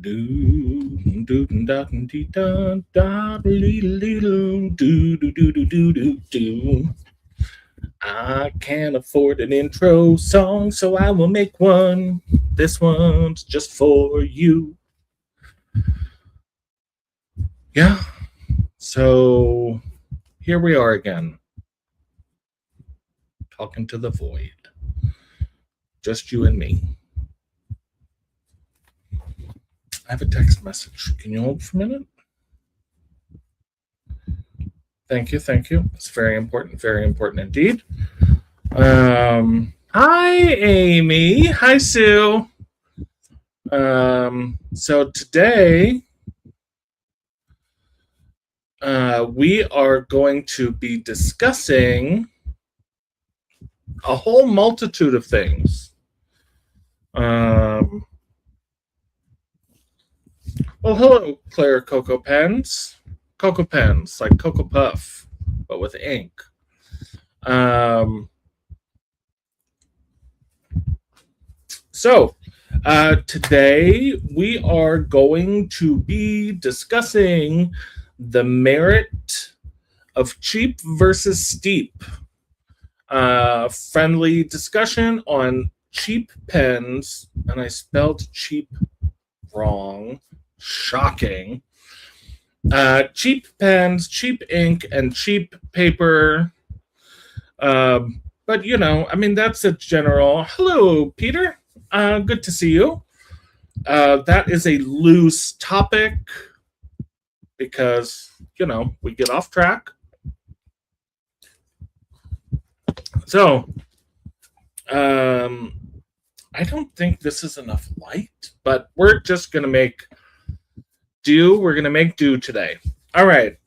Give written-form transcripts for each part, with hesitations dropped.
Do do da dee da da dee do do do do do do do do. I can't afford an intro song, so I will make one. This one's just for you. Yeah. So here we are again, talking to the void. Just you and me. I have a text message. Can you hold for a minute? Thank you, thank you. It's very important indeed. Hi, Amy. Hi, Sue. So today we are going to be discussing a whole multitude of things. Well, hello, Claire Cocoa Pens. Cocoa Pens, like Cocoa Puff, but with ink. So, today we are going to be discussing the merit of Cheep versus Steep. Friendly discussion on cheap pens, and I spelled cheap wrong. Shocking. Cheap pens, cheap ink, and cheap paper. But that's a general. Hello, Peter. Good to see you. That is a loose topic because, we get off track. So, I don't think this is enough light, but we're just going to make do. We're going to make do today. All right.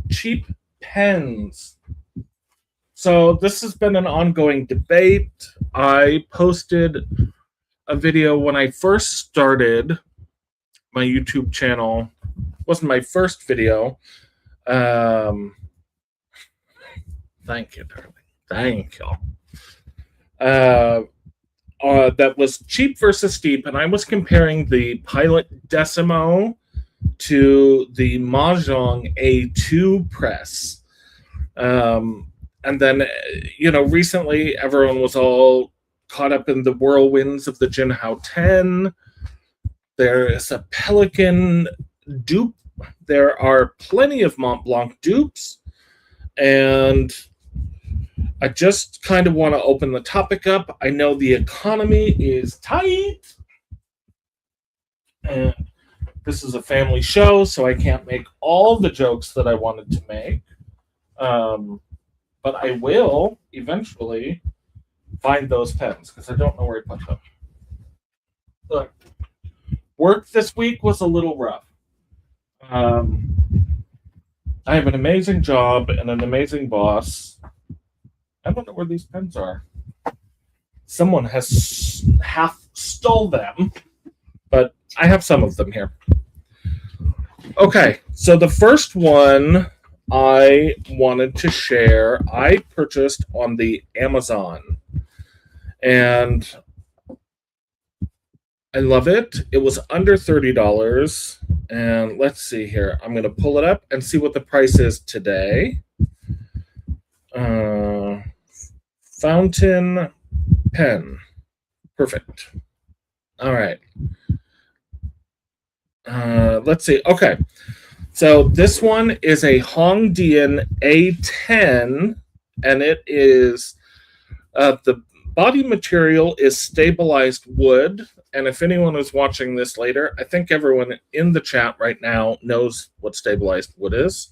Cheap pens. So this has been an ongoing debate. I posted a video when I first started my YouTube channel. It wasn't my first video. Thank you, darling. Thank you. That was Cheep versus Steep, and I was comparing the Pilot Decimo to the Mahjong A2 press. And then, recently everyone was all caught up in the whirlwinds of the Jinhao 10. There is a Pelican dupe. There are plenty of Mont Blanc dupes. And I just kind of want to open the topic up. I know the economy is tight. And this is a family show, so I can't make all the jokes that I wanted to make. But I will eventually find those pens because I don't know where I put them. Look, work this week was a little rough. I have an amazing job and an amazing boss. I don't know where these pens are. Someone has half stole them, but I have some of them here. Okay, so the first one I wanted to share, I purchased on the Amazon. And I love it. It was under $30. And let's see here. I'm going to pull it up and see what the price is today. Fountain pen. Perfect. All right. Let's see. Okay. So this one is a Hongdian A10, and it is the body material is stabilized wood. And if anyone is watching this later, I think everyone in the chat right now knows what stabilized wood is.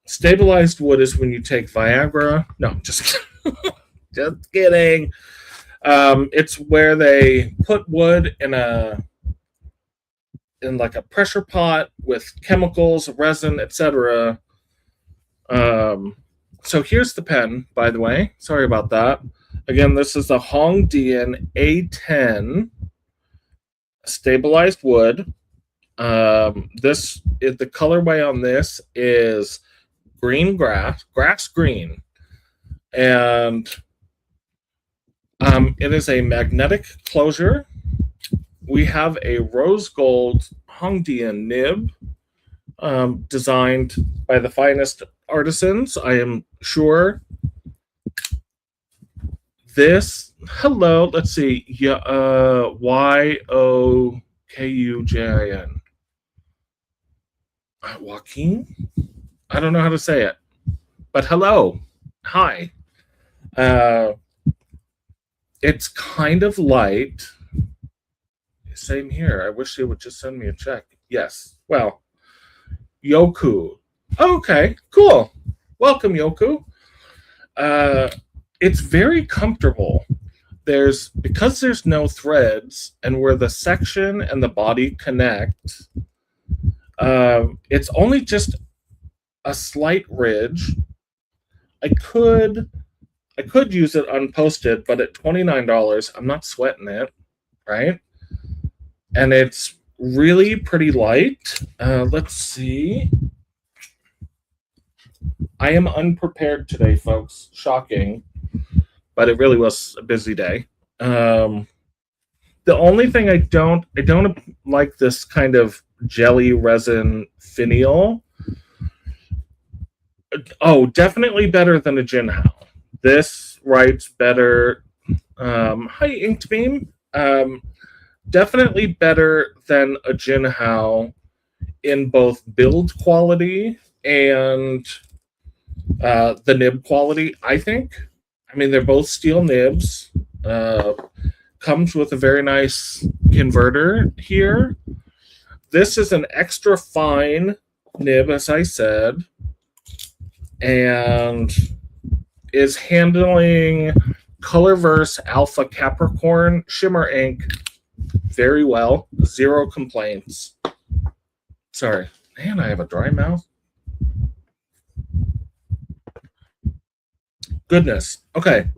Stabilized wood is when you take Viagra. No, just just kidding. It's where they put wood in like a pressure pot with chemicals, resin, etc. So here's the pen, by the way. Sorry about that. Again, this is the Hongdian A10 stabilized wood. This is the colorway on this is green grass green, and it is a magnetic closure. we have a rose gold Hongdian nib, designed by the finest artisans, I am sure. This, hello, let's see, yeah, Yokujin. Joaquin? I don't know how to say it, but hello, hi. Uh, it's kind of light. Same here. I wish they would just send me a check. Yes. Well, Yoku. Okay, cool. Welcome, Yoku. It's very comfortable. Because there's no threads, and where the section and the body connect, it's only just a slight ridge. I could use it unposted, but at $29, I'm not sweating it, right? And it's really pretty light. Let's see. I am unprepared today, folks. Shocking, but it really was a busy day. The only thing I don't like this kind of jelly resin finial. Oh, definitely better than a Jinhao. This writes better. Hi, Inkbeam. Definitely better than a Jinhao in both build quality and the nib quality, I think. I mean, they're both steel nibs. Comes with a very nice converter here. This is an extra fine nib, as I said, and is handling Colorverse Alpha Capricorn Shimmer ink very well. Zero complaints. Sorry. Man, I have a dry mouth. Goodness. Okay.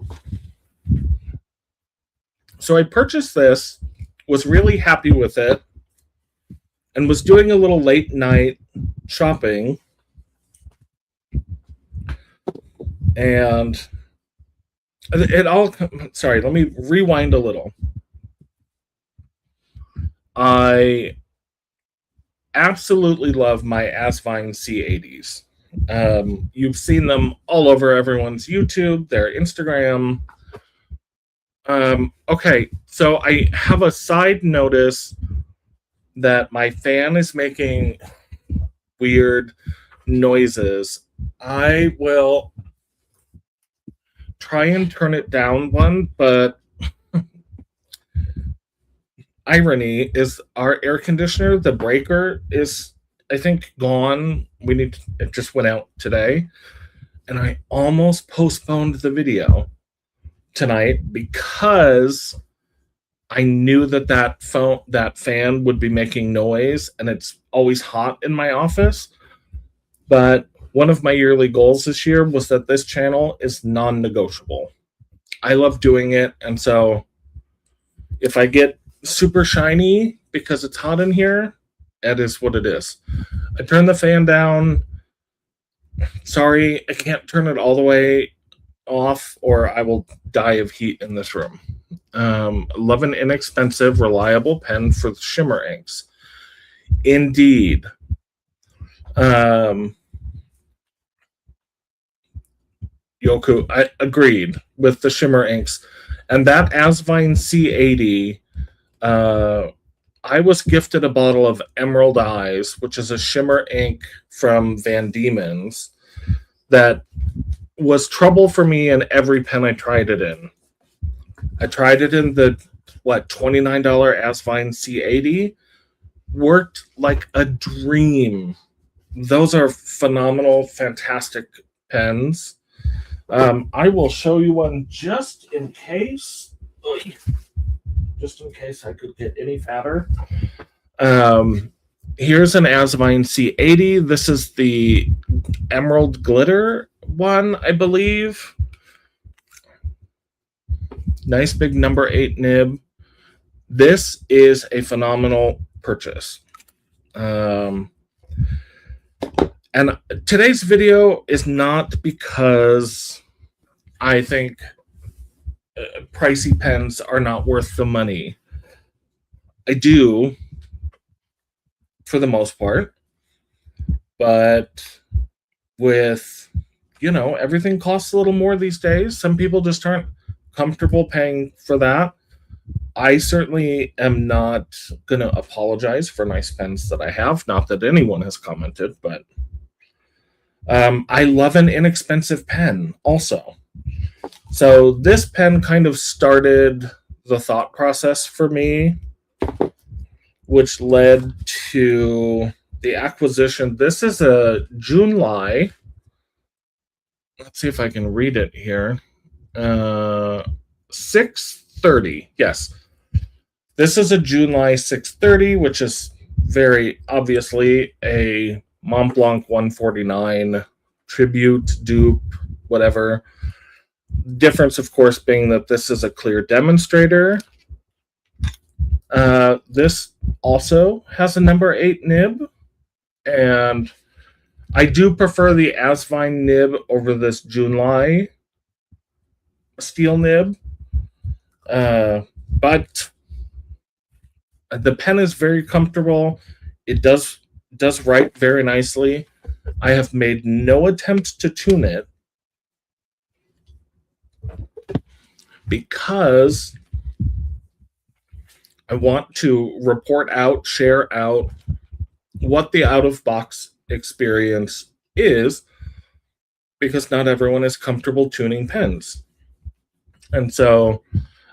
So I purchased this, was really happy with it, and was doing a little late night shopping. And it all, sorry, let me rewind a little. I absolutely love my Asvine C80s. You've seen them all over everyone's YouTube, their Instagram. Okay, so I have a side notice that my fan is making weird noises. I will try and turn it down one, but irony is our air conditioner, the breaker, is, I think, gone. It just went out today, and I almost postponed the video tonight because I knew that fan would be making noise, and it's always hot in my office. But one of my yearly goals this year was that this channel is non-negotiable. I love doing it, and so if I get super shiny because it's hot in here, that is what it is. I turn the fan down. Sorry, I can't turn it all the way off, or I will die of heat in this room. Love an inexpensive, reliable pen for shimmer inks. Indeed. Yoku, I agreed with the shimmer inks. And that Asvine C80, I was gifted a bottle of Emerald Eyes, which is a shimmer ink from Van Diemen's that was trouble for me in every pen I tried it in. I tried it in the, $29 Asvine C80. Worked like a dream. Those are phenomenal, fantastic pens. I will show you one just in case. Just in case I could get any fatter. Here's an Asvine C80. This is the Emerald Glitter one, I believe. Nice big number 8 nib. This is a phenomenal purchase. And today's video is not because I think pricey pens are not worth the money. I do, for the most part, but with, everything costs a little more these days. Some people just aren't comfortable paying for that. I certainly am not going to apologize for nice pens that I have. Not that anyone has commented, but I love an inexpensive pen also. So this pen kind of started the thought process for me, which led to the acquisition. This is a Junlai. Let's see if I can read it here. 630. Yes. This is a Junlai 630, which is very obviously a Mont Blanc 149 tribute, dupe, whatever. Difference, of course, being that this is a clear demonstrator. This also has a number 8 nib, and I do prefer the Asvine nib over this Junlai steel nib, but the pen is very comfortable. It does write very nicely. I have made no attempt to tune it because I want to report out, share out what the out-of-box experience is, because not everyone is comfortable tuning pens. And so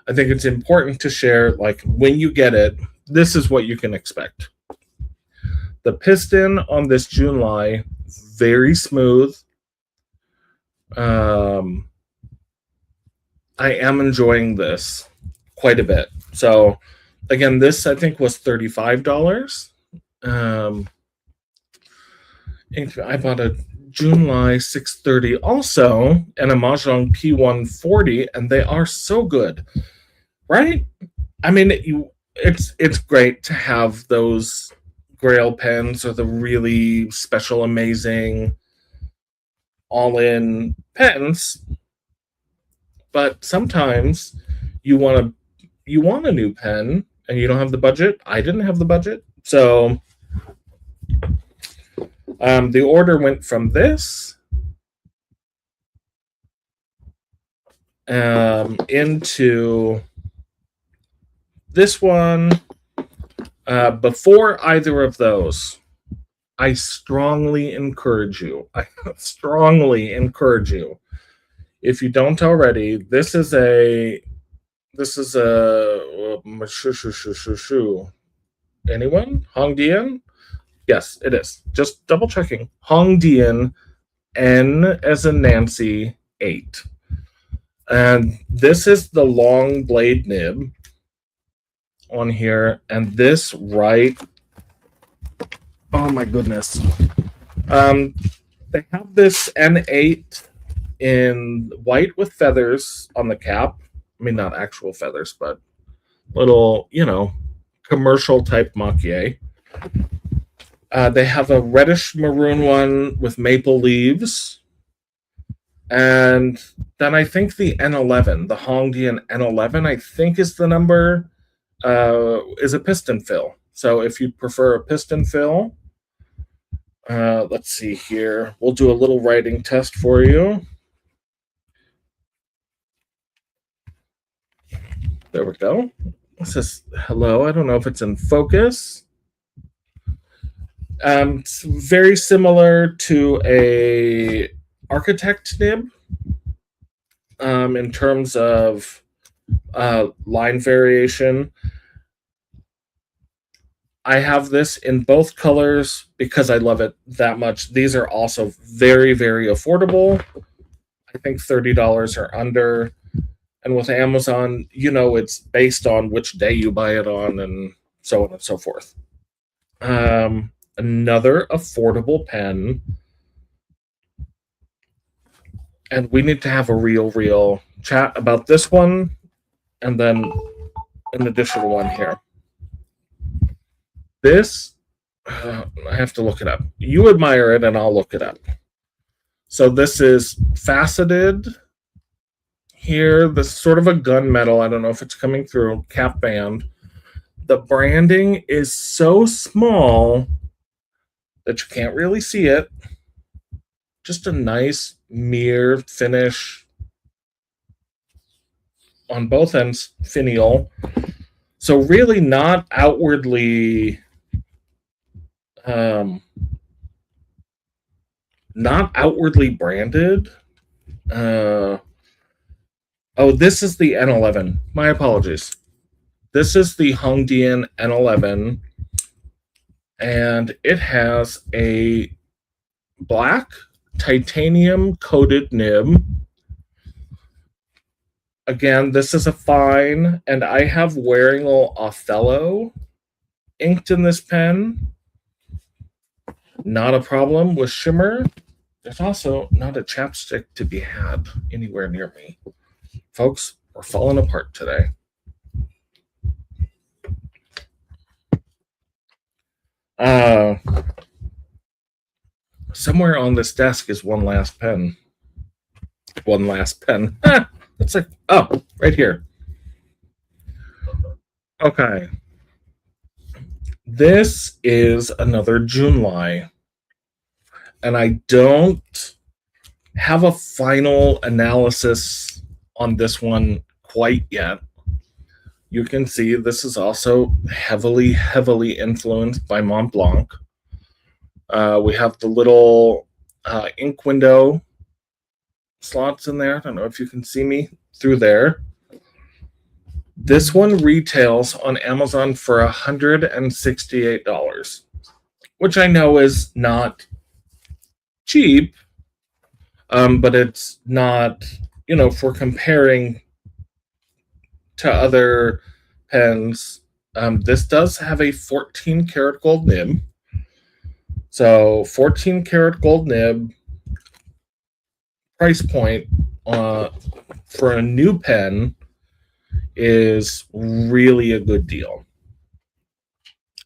I think it's important to share, like, when you get it, this is what you can expect. The piston on this Junlai, very smooth. I am enjoying this quite a bit. So, again, this I think was $35. I bought a Junlai 630 also and a Mahjong P140, and they are so good, right? I mean, it's great to have those Grail pens or the really special, amazing, all-in pens, but sometimes you want a new pen and you don't have the budget. I didn't have the budget, so the order went from this into this one. Before either of those, I strongly encourage you, if you don't already, this is a anyone? Hongdian? Yes, it is. Just double checking. Hongdian N as in Nancy 8. And this is the long blade nib on here, and this oh my goodness. They have this N8 in white with feathers on the cap. I mean, not actual feathers, but little, commercial type maquille. They have a reddish maroon one with maple leaves. And then I think the N11, the Hongdian N11, I think is the number, is a piston fill. So if you prefer a piston fill, let's see here. We'll do a little writing test for you. There we go. It says hello. I don't know if it's in focus. It's very similar to a architect nib in terms of line variation. I have this in both colors because I love it that much. These are also very, very affordable. I think $30 or under. And with Amazon, it's based on which day you buy it on and so on and so forth. Another affordable pen. And we need to have a real chat about this one and then an additional one here. This, I have to look it up. You admire it and I'll look it up. So this is faceted here. This is sort of a gunmetal. I don't know if it's coming through. Cap band. The branding is so small that you can't really see it. Just a nice mirror finish on both ends, finial. So really not outwardly um, branded. This is the N11. My apologies. This is the Hongdian N11, and it has a black titanium coated nib. Again, this is a fine, and I have Wearingle Othello inked in this pen. Not a problem with shimmer. There's also not a chapstick to be had anywhere near me. Folks, we're falling apart today. Somewhere on this desk is one last pen. One last pen. It's like, oh, right here. Okay. This is another Junlai. And I don't have a final analysis on this one quite yet. You can see this is also heavily influenced by Mont Blanc. We have the little ink window slots in there. I don't know if you can see me through there. This one retails on Amazon for $168, which I know is not cheap, but it's not, if we're comparing to other pens, this does have a 14 karat gold nib. So 14 karat gold nib, price point for a new pen is really a good deal.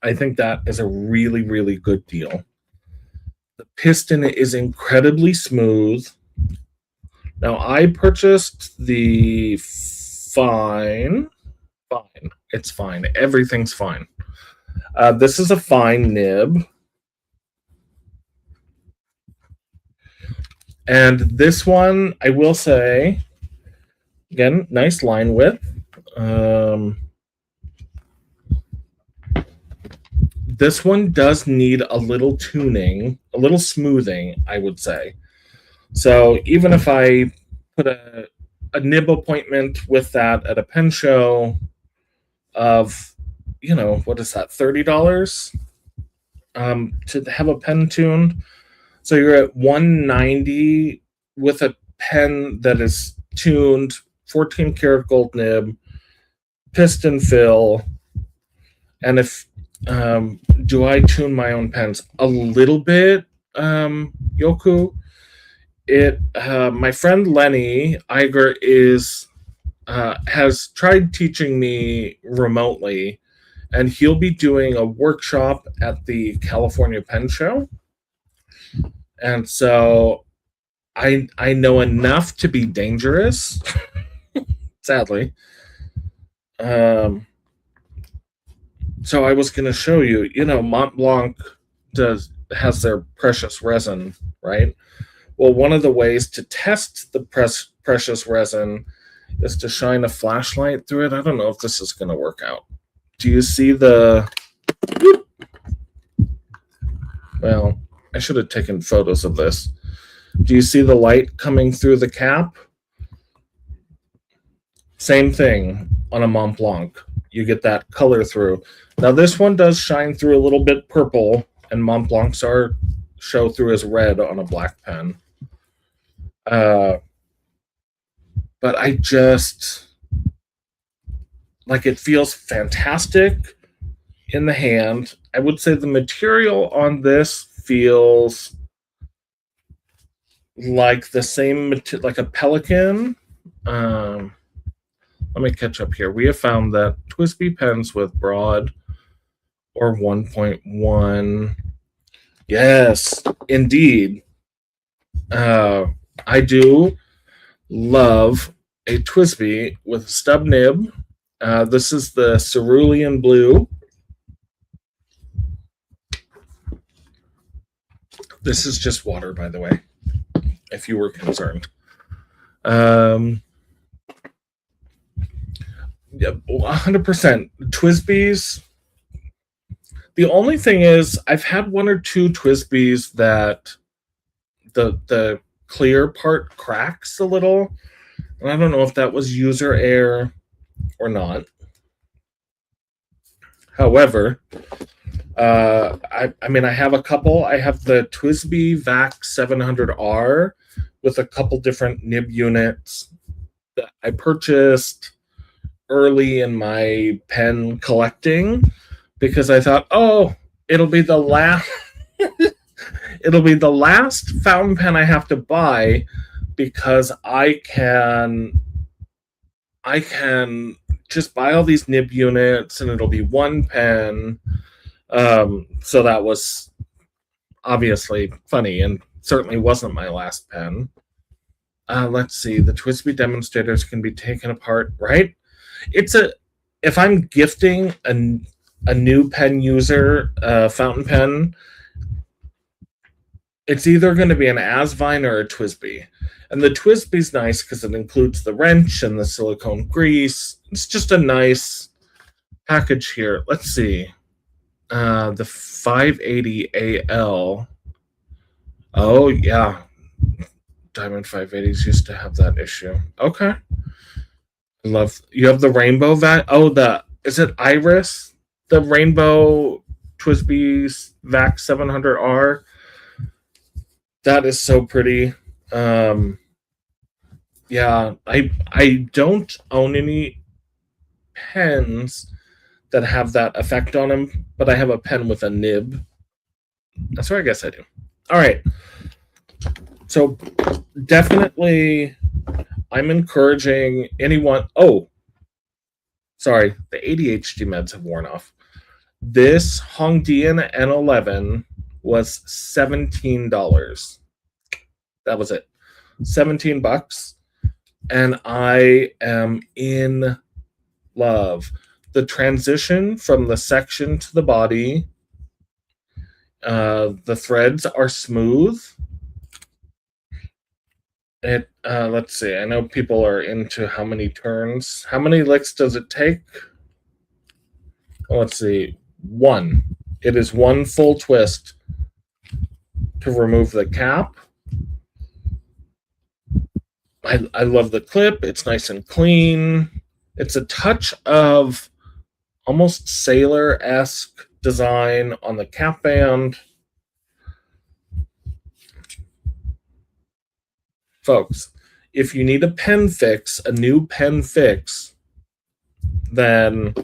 I think that is a really good deal. The piston is incredibly smooth. Now, I purchased the fine. It's fine. Everything's fine. This is a fine nib. And this one, I will say, again, nice line width. This one does need a little tuning, a little smoothing, I would say. So even if I put a nib appointment with that at a pen show of, what is that, $30 to have a pen tuned. So you're at $190 with a pen that is tuned, 14 karat gold nib, piston fill. And if do I tune my own pens? A little bit, Yoku. My friend Lenny Iger has tried teaching me remotely, and he'll be doing a workshop at the California Pen Show. And so I know enough to be dangerous, sadly. So I was going to show you, Mont Blanc has their precious resin, right? Well, one of the ways to test the precious resin is to shine a flashlight through it. I don't know if this is going to work out. Do you see the... Well, I should have taken photos of this. Do you see the light coming through the cap? Same thing on a Mont Blanc. You get that color through. Now, this one does shine through a little bit purple, and Mont Blancs show through as red on a black pen. But I just... it feels fantastic in the hand. I would say the material on this feels like the same, like a Pelican. Let me catch up here. We have found that TWSBI pens with broad or 1.1. Yes, indeed. I do love a TWSBI with a stub nib This is the cerulean blue. This is just water, by the way, if you were concerned. Yeah, 100%. Twisbees. The only thing is, I've had one or two Twisbees that the clear part cracks a little, and I don't know if that was user error or not. However, I mean, I have a couple. I have the Twisby VAC 700R with a couple different nib units that I purchased early in my pen collecting because I thought, oh, it'll be the last it'll be the last fountain pen I have to buy because I can just buy all these nib units and it'll be one pen. So that was obviously funny and certainly wasn't my last pen. Let's see. The Twisby demonstrators can be taken apart, right? If I'm gifting a new pen user fountain pen, it's either going to be an Asvine or a Twisby. And the Twisby's nice because it includes the wrench and the silicone grease. It's just a nice package here. Let's see. The 580AL. Oh, yeah. Diamond 580s used to have that issue. Okay. You have the rainbow is it Iris? The rainbow Twisby's VAC 700R. That is so pretty. Yeah, I don't own any pens that have that effect on them, but I have a pen with a nib. That's what I guess I do. All right. So definitely I'm encouraging anyone. Oh, sorry. The ADHD meds have worn off. This Hongdian N11 was $17. That was it. $17. And I am in love. The transition from the section to the body, the threads are smooth. Let's see. I know people are into how many turns. How many licks does it take? Let's see. One. It is one full twist to remove the cap. I love the clip. It's nice and clean. It's a touch of almost sailor-esque design on the cap band. Folks, if you need a new pen fix, then...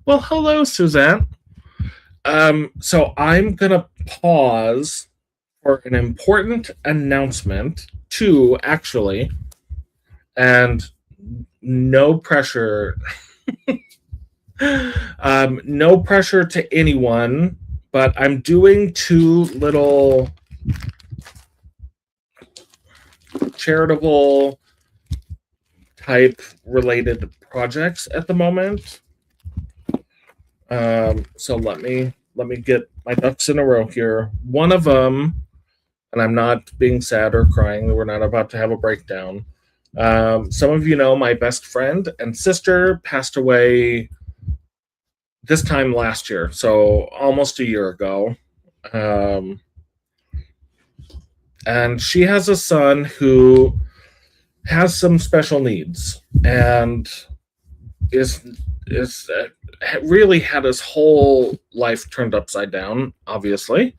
Well, hello, Suzanne. So I'm going to pause for an important announcement, two, actually, and no pressure. No pressure to anyone, but I'm doing two little charitable type related projects at the moment. So let me get my ducks in a row here. One of them, and I'm not being sad or crying, we're not about to have a breakdown. Some of you know my best friend and sister passed away this time last year, so almost a year ago. And she has a son who has some special needs and is really had his whole life turned upside down, obviously.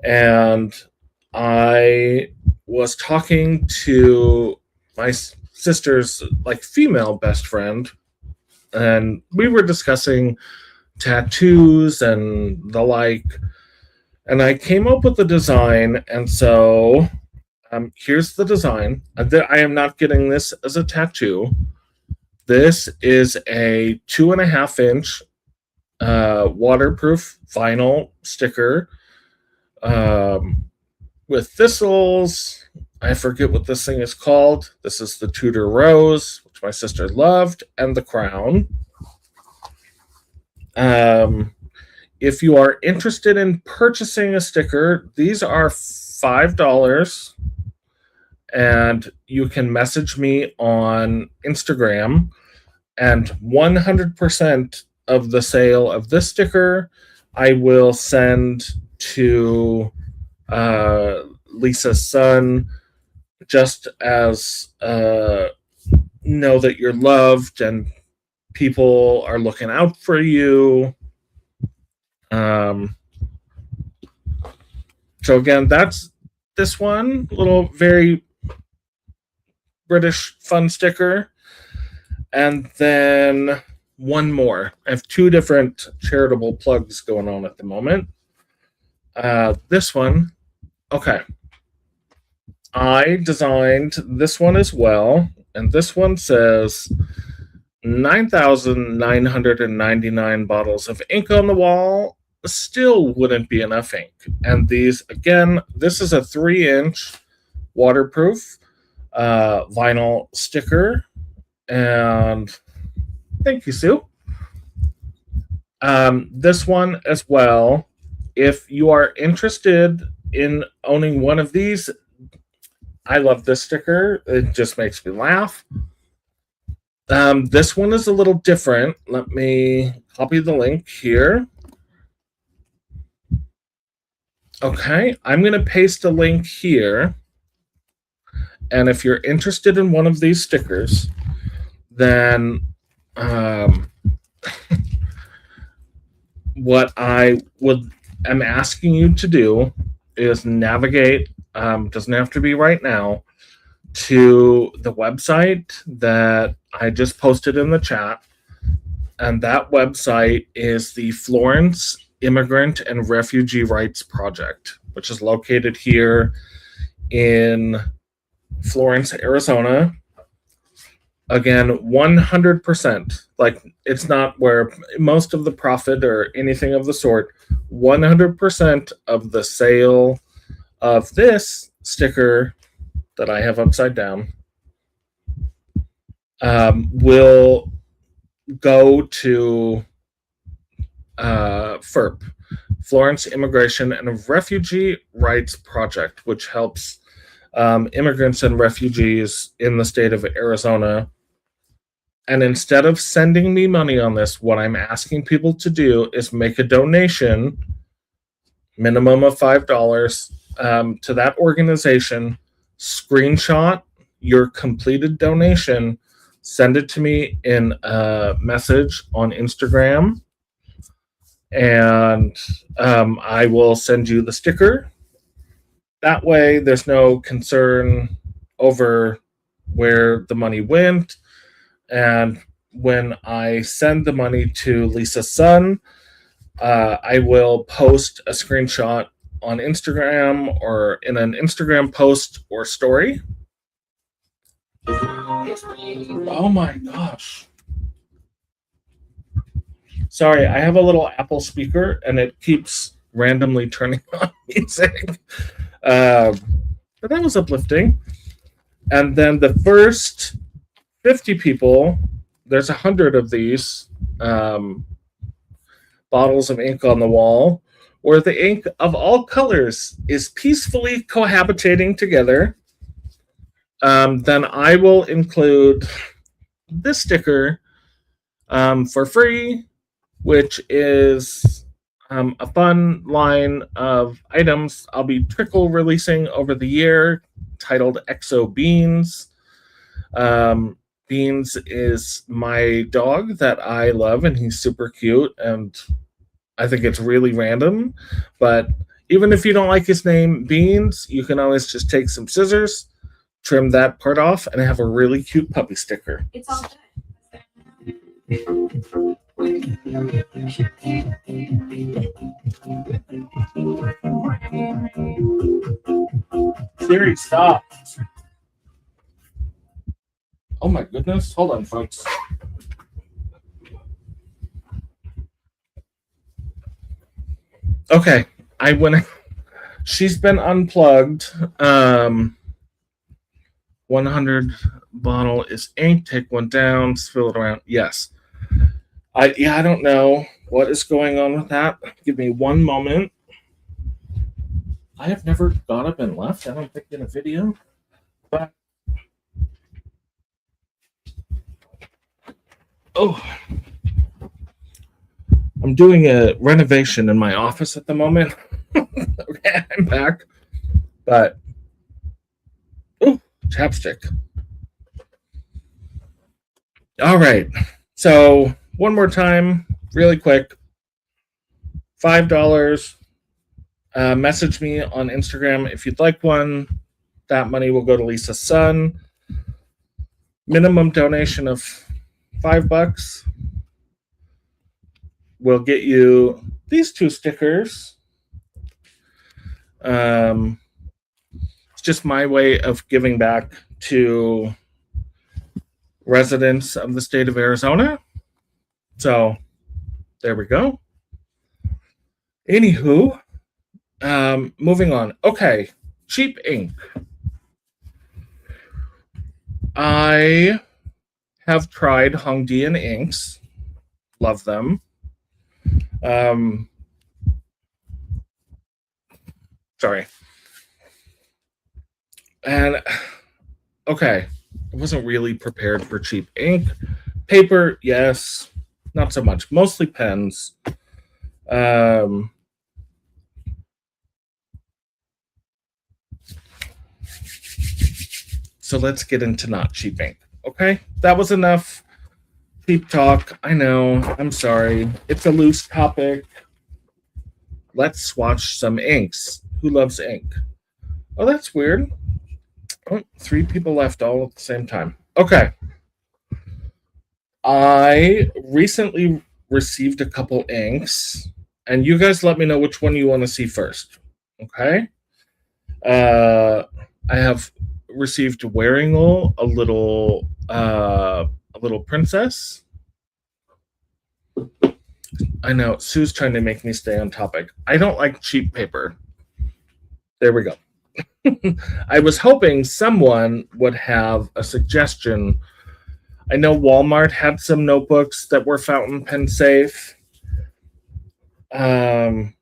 And I was talking to my sister's female best friend, and we were discussing tattoos and the like, and I came up with the design. And so here's the design. I am not getting this as a tattoo. This is a 2.5-inch waterproof vinyl sticker with thistles, I forget what this thing is called. This is the Tudor Rose, which my sister loved, and the Crown. If you are interested in purchasing a sticker, these are $5, and you can message me on Instagram, and 100% of the sale of this sticker I will send to Lisa's son, just as know that you're loved and people are looking out for you. So again, that's this one little very British fun sticker. And then one more. I have two different charitable plugs going on at the moment. This one, okay. I designed this one as well, and this one says 9,999 bottles of ink on the wall still wouldn't be enough ink. And these, again, this is a 3-inch waterproof vinyl sticker. And thank you, Sue. This one as well, if you are interested in owning one of these, I love this sticker. It just makes me laugh. This one is a little different. Let me copy the link here. Okay, I'm going to paste a link here. And if you're interested in one of these stickers, then what I am asking you to do is navigate, doesn't have to be right now, to the website that I just posted in the chat. And that website is the Florence Immigrant and Refugee Rights Project, which is located here in Florence, Arizona. Again, 100%. Like, it's not where most of the profit or anything of the sort. 100% of the sale of this sticker that I have upside down will go to FIRP, Florence Immigration and Refugee Rights Project, which helps immigrants and refugees in the state of Arizona. And instead of sending me money on this, what I'm asking people to do is make a donation, minimum of $5, to that organization, screenshot your completed donation, send it to me in a message on Instagram, and I will send you the sticker. That way, there's no concern over where the money went. And when I send the money to Lisa's son, I will post a screenshot on Instagram or in an Instagram post or story. Oh my gosh. Sorry, I have a little Apple speaker and it keeps randomly turning on music. But that was uplifting. And then the first 50 people, there's 100 of these bottles of ink on the wall, where the ink of all colors is peacefully cohabitating together. Then I will include this sticker for free, which is a fun line of items I'll be trickle releasing over the year, titled XO Beans. Beans is my dog that I love, and he's super cute, and I think it's really random. But even if you don't like his name, Beans, you can always just take some scissors, trim that part off, and have a really cute puppy sticker. It's all good. Siri, stop. Oh my goodness. Hold on, folks. Okay. She's been unplugged. 100 bottle is ink. Take one down, spill it around. Yes. I don't know what is going on with that. Give me one moment. I have never got up and left, I don't think, in a video. But oh, I'm doing a renovation in my office at the moment. Okay, I'm back. But oh, chapstick. All right. So one more time, really quick. $5. Message me on Instagram if you'd like one. That money will go to Lisa's son. Minimum donation of $5 will get you these two stickers. It's just my way of giving back to residents of the state of Arizona. So there we go. Anywho, moving on. Okay, Cheep ink. I have tried Hongdian inks. Love them. Sorry. And okay, I wasn't really prepared for cheap ink. Paper, yes, not so much. Mostly pens. So let's get into not cheap ink. Okay, that was enough cheap talk. I know. I'm sorry. It's a loose topic. Let's swatch some inks. Who loves ink? Oh, that's weird. Oh, 3 people left all at the same time. Okay. I recently received a couple inks, and you guys let me know which one you want to see first. Okay? I have received Wearingle, a little princess. I know, Sue's trying to make me stay on topic. I don't like cheap paper. There we go. I was hoping someone would have a suggestion. I know Walmart had some notebooks that were fountain pen safe. And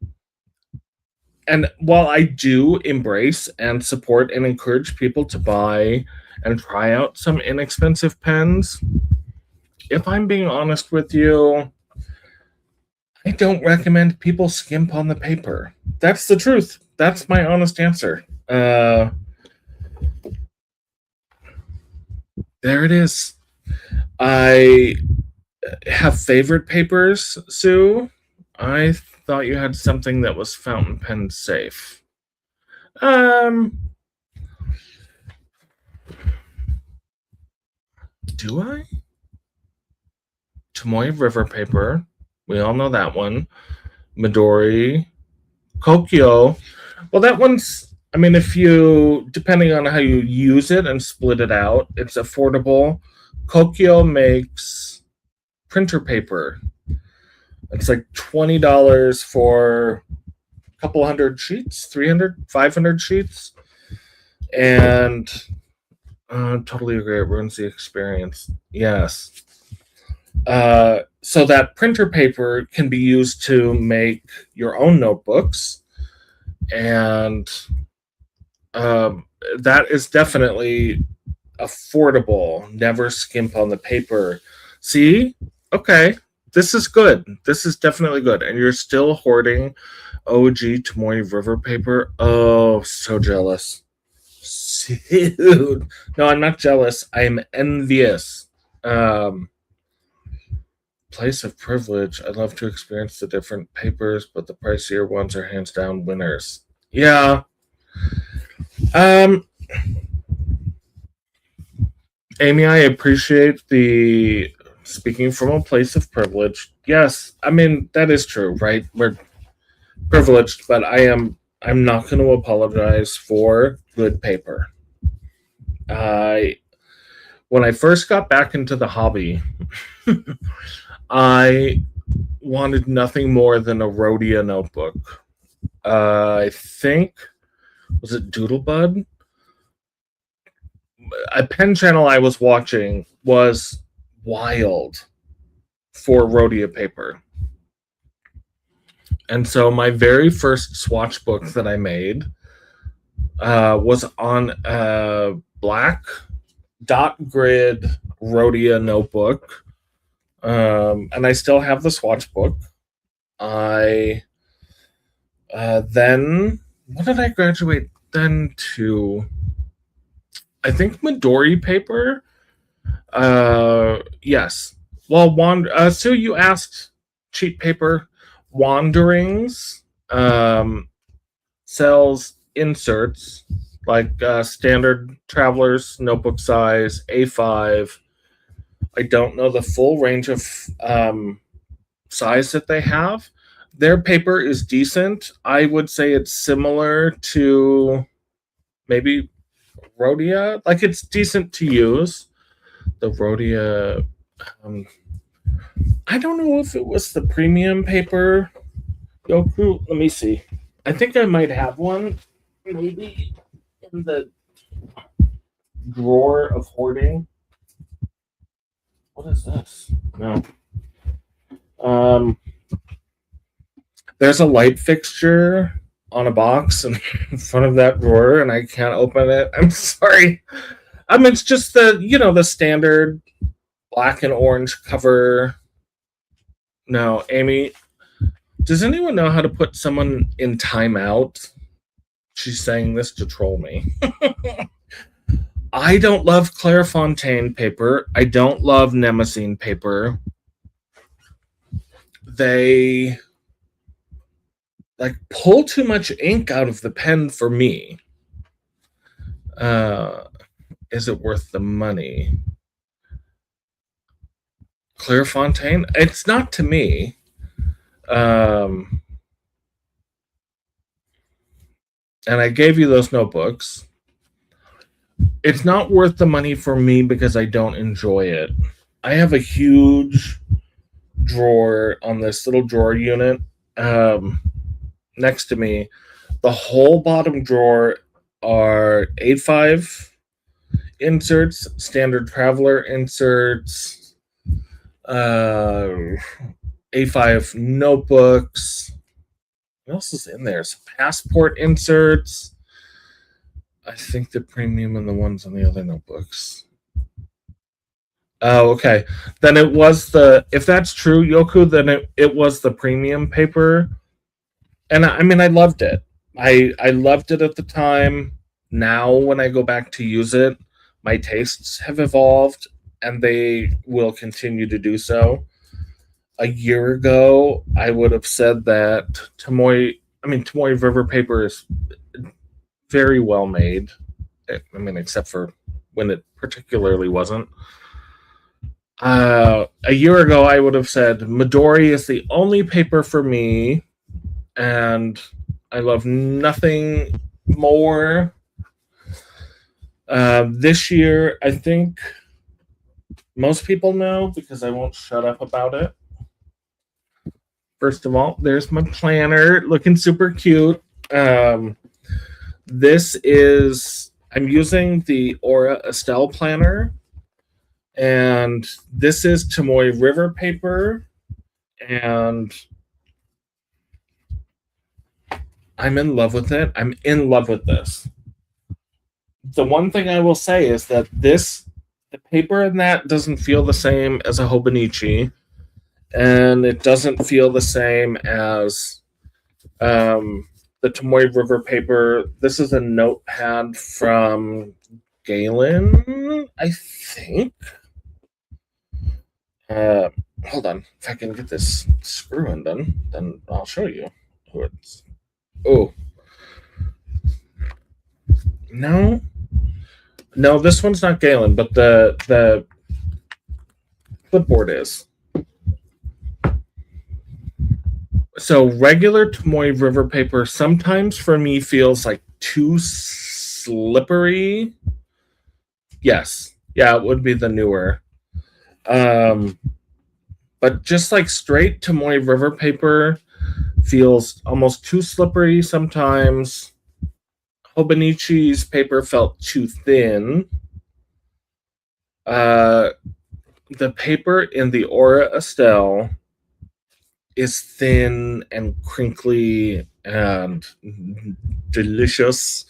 while I do embrace and support and encourage people to buy and try out some inexpensive pens, if I'm being honest with you, I don't recommend people skimp on the paper. That's the truth. That's my honest answer. There it is. I have favorite papers, Sue. I thought you had something that was fountain pen safe. Do I? Tomoe River paper. We all know that one. Midori. Kokyo. Well, that one's, I mean, if you, depending on how you use it and split it out, it's affordable. Kokyo makes printer paper. It's like $20 for a couple hundred sheets, 300, 500 sheets. And totally agree, it ruins the experience. Yes. So that printer paper can be used to make your own notebooks. And that is definitely affordable. Never skimp on the paper. See? Okay. This is good. This is definitely good. And you're still hoarding OG Tomoe River paper. Oh, so jealous. Dude. No, I'm not jealous. I'm envious. Place of privilege. I'd love to experience the different papers, but the pricier ones are hands down winners. Yeah. Amy, I appreciate the speaking from a place of privilege. Yes, I mean that is true, right? We're privileged, but I'm not going to apologize for good paper. When I first got back into the hobby, I wanted nothing more than a Rhodia notebook. I think, was it Doodlebud? a pen channel I was watching was wild for rhodia paper. And so my very first swatch book that I made was on a black dot grid rhodia notebook. And I still have the swatch book. I then, what did I graduate then to? I think Midori paper. Yes. Well, so you asked Cheep paper. Wanderings sells inserts like standard travelers notebook size A5. I don't know the full range of size that they have. Their paper is decent. I would say it's similar to maybe rhodia. Like, it's decent to use. The rhodia, I don't know if it was the premium paper. Yoku, let me see. I think I might have one, maybe in the drawer of hoarding. What is this? No. There's a light fixture on a box in front of that drawer, and I can't open it. I'm sorry. It's just the standard black and orange cover. No, Amy, does anyone know how to put someone in timeout? She's saying this to troll me. I don't love Clairefontaine paper. I don't love Nemesine paper. They pull too much ink out of the pen for me. Is it worth the money? Clairefontaine? It's not to me. And I gave you those notebooks. It's not worth the money for me because I don't enjoy it. I have a huge drawer on this little drawer unit next to me. The whole bottom drawer are A5 inserts, standard traveler inserts, A5 notebooks. What else is in there? Some passport inserts. I think the premium and the ones on the other notebooks. Oh, okay. Then it was if that's true, Yoku, then it was the premium paper. And I loved it. I loved it at the time. Now, when I go back to use it, my tastes have evolved, and they will continue to do so. A year ago, I would have said that Tomoe River paper is very well made. Except for when it particularly wasn't. A year ago, I would have said Midori is the only paper for me, and I love nothing more. This year, I think most people know because I won't shut up about it. First of all, there's my planner looking super cute. This is, I'm using the Aura Estelle planner, and this is Tomoe River paper, and I'm in love with it. I'm in love with this. The one thing I will say is that the paper in that doesn't feel the same as a Hobonichi, and it doesn't feel the same as the Tomoe River paper. This is a notepad from Galen, I think. Hold on. If I can get this screw undone, then I'll show you who it's. Oh. No, this one's not Galen, but the clipboard is. So regular Tomoe River paper sometimes for me feels like too slippery. Yes. Yeah, it would be the newer. But just like straight Tomoe River paper feels almost too slippery sometimes. Hobonichi's paper felt too thin. Uh, the paper in the Aura Estelle is thin and crinkly and delicious,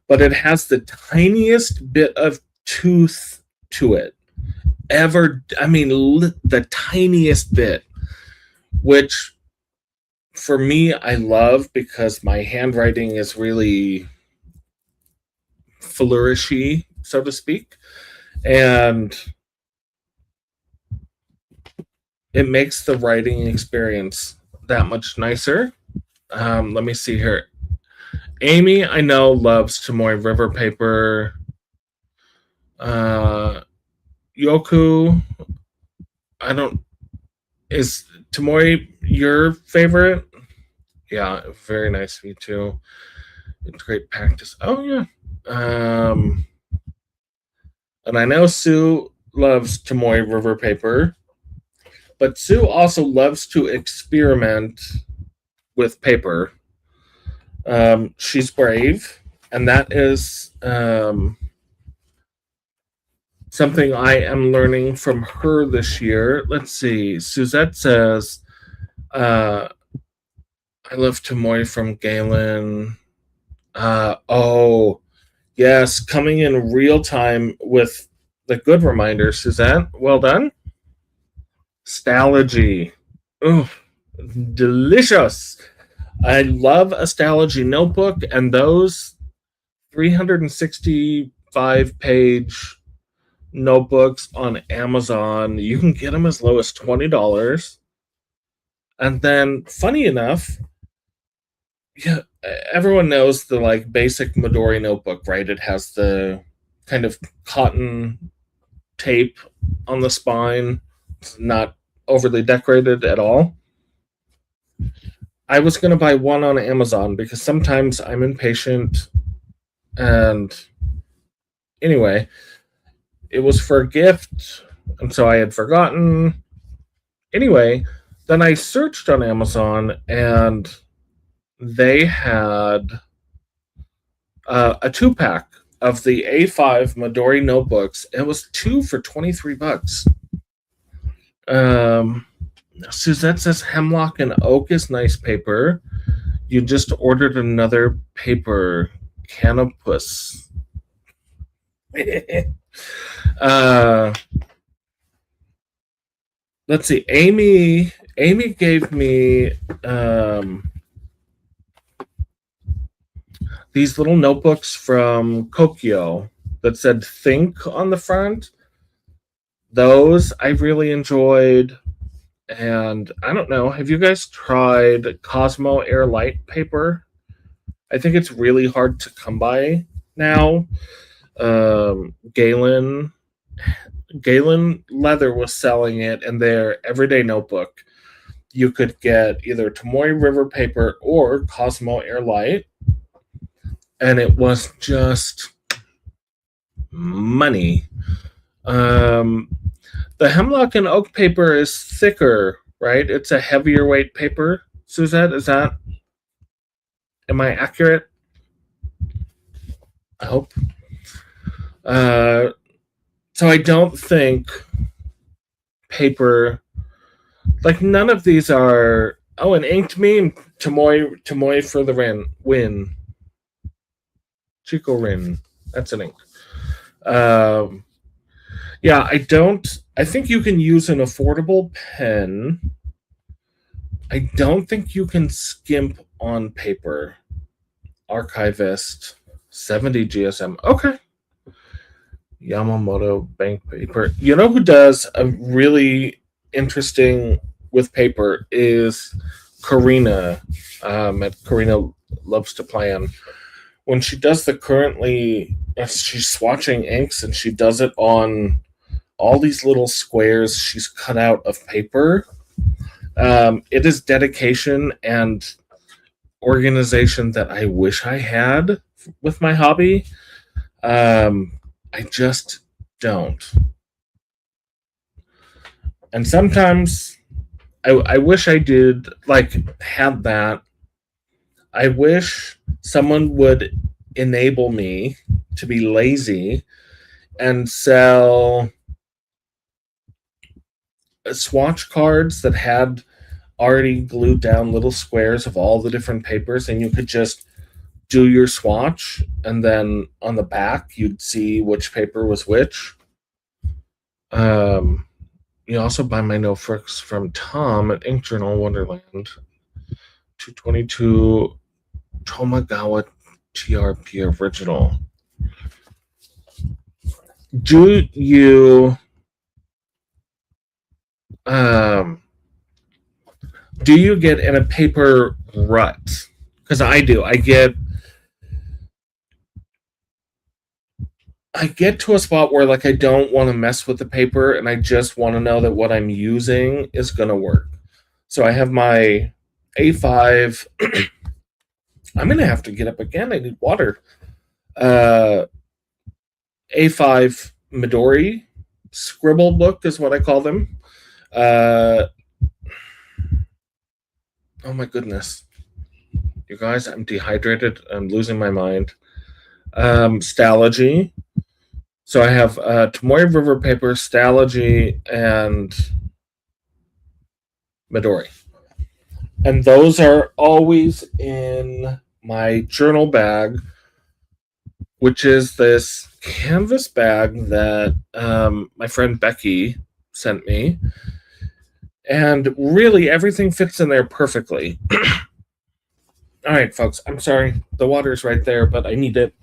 but it has the tiniest bit of tooth to it ever. I mean, the tiniest bit, which for me I love because my handwriting is really flourishy, so to speak, and it makes the writing experience that much nicer. Let me see here. Amy, I know, loves Tomoe River paper. Uh, Yoku, I don't. Is Tomoe your favorite? Yeah, very nice of you too. It's great practice. Oh yeah. Um, and I know Sue loves Tomoe River paper, but Sue also loves to experiment with paper. She's brave, and that is something I am learning from her this year. Let's see. Suzette says, uh, I love Tomoe from Galen. Oh, yes, coming in real time with the good reminder, Suzette. Well done. Stalogy. Ooh, delicious. I love a Stalogy notebook, and those 365-page notebooks on Amazon, you can get them as low as $20. And then, funny enough, yeah, everyone knows the like basic Midori notebook, right? It has the kind of cotton tape on the spine. It's not overly decorated at all. I was going to buy one on Amazon because sometimes I'm impatient. And anyway, it was for a gift. And so I had forgotten. Anyway, then I searched on Amazon and they had a 2-pack of the A5 Midori notebooks. It was 2 for $23. Um, Suzette says Hemlock and Oak is nice paper. You just ordered another paper, Canopus. uh, let's see. Amy gave me these little notebooks from Kokyo that said Think on the front. Those I really enjoyed. And I don't know, have you guys tried Cosmo Air Light paper? I think it's really hard to come by now. Galen Leather was selling it in their everyday notebook. You could get either Tomoe River paper or Cosmo Air Light, and it was just money. The Hemlock and Oak paper is thicker, right? It's a heavier weight paper. Suzette, am I accurate? I hope. So I don't think paper, like none of these are. Oh, an inked meme. Tomoe for the win. Chico Rin. That's an ink. Yeah, I think you can use an affordable pen. I don't think you can skimp on paper. Archivist, 70 GSM. Okay. Yamamoto bank paper. You know who does a really interesting with paper is Karina. At Karina Loves to Plan. When she does the currently, she's swatching inks and she does it on all these little squares she's cut out of paper. It is dedication and organization that I wish I had with my hobby. I just don't. And sometimes I wish I did like had that. I wish someone would enable me to be lazy and sell swatch cards that had already glued down little squares of all the different papers, and you could just do your swatch, and then on the back you'd see which paper was which. You also buy my notebooks from Tom at Ink Journal Wonderland, 222 Tomagawa TRP original. Do you get in a paper rut? Because I do. I get to a spot where like I don't want to mess with the paper and I just want to know that what I'm using is going to work. So I have my A5. I'm going to have to get up again. I need water. A5 Midori scribble book is what I call them. Oh my goodness. You guys, I'm dehydrated. I'm losing my mind. Stalogy. So I have Tomoe River paper, Stalogy, and Midori. And those are always in my journal bag, which is this canvas bag that my friend Becky sent me. And really, everything fits in there perfectly. All right, folks, I'm sorry. The water's right there, but I need it.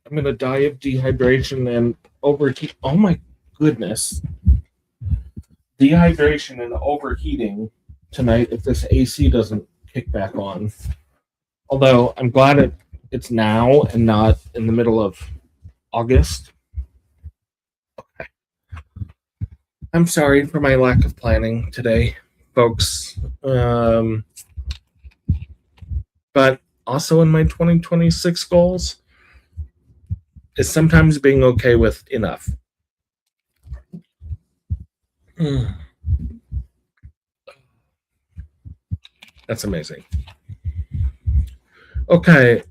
I'm going to die of dehydration and overheat. Oh, my goodness. Dehydration and overheating tonight if this AC doesn't kick back on. Although I'm glad it's now and not in the middle of August. Okay. I'm sorry for my lack of planning today, folks. But also in my 2026 goals is sometimes being okay with enough. That's amazing. Okay.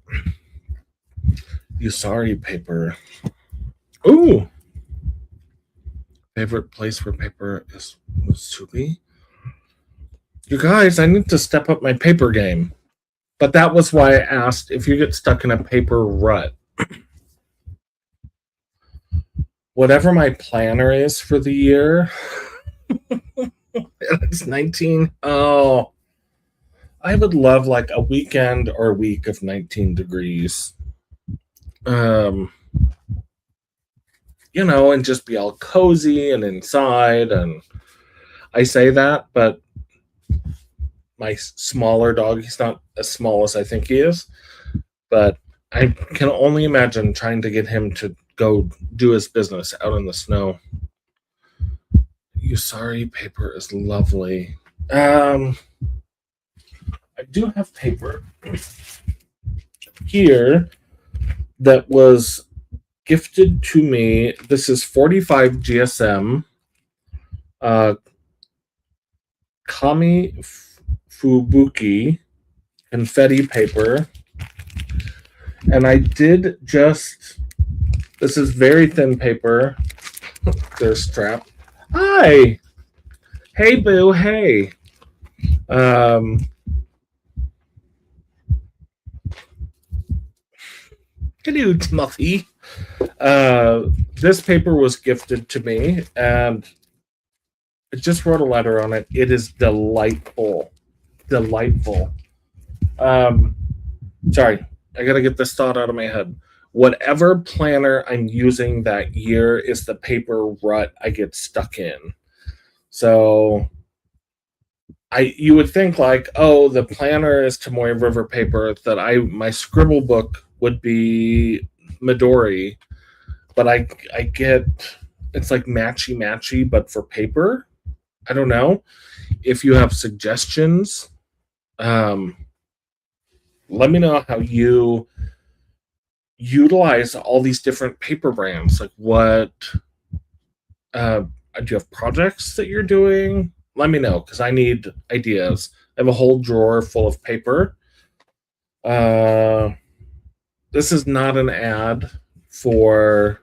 Usari paper. Ooh. Favorite place for paper is Musubi. You guys, I need to step up my paper game. But that was why I asked if you get stuck in a paper rut. Whatever my planner is for the year, it's 19. Oh, I would love like a weekend or a week of 19 degrees. And just be all cozy and inside. And I say that, but my smaller dog, he's not as small as I think he is, but I can only imagine trying to get him to go do his business out in the snow. Usari paper is lovely. I do have paper here that was gifted to me. This is 45 GSM Kami Fubuki confetti paper. And I did just, this is very thin paper. There's strap. Hi. Hey, boo. Hey. Hello, Timothy. This paper was gifted to me, and I just wrote a letter on it. It is delightful. Delightful. Sorry, I gotta get this thought out of my head. Whatever planner I'm using that year is the paper rut I get stuck in. So you would think like, oh, the planner is Tomoe River paper, that my scribble book would be Midori, but I get, it's like matchy, but for paper. I don't know. If you have suggestions, let me know how you utilize all these different paper brands. Like what, do you have projects that you're doing? Let me know, because I need ideas. I have a whole drawer full of paper. this is not an ad for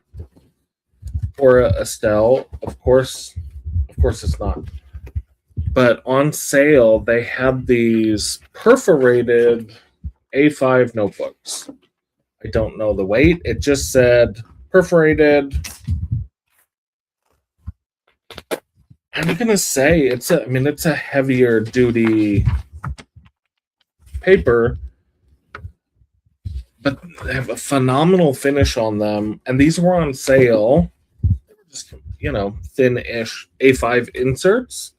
Estelle. Of course, it's not. But on sale, they had these perforated A5 notebooks. I don't know the weight. It just said perforated. I'm gonna say it's a heavier duty paper, but they have a phenomenal finish on them. And these were on sale. They were just thin-ish A5 inserts.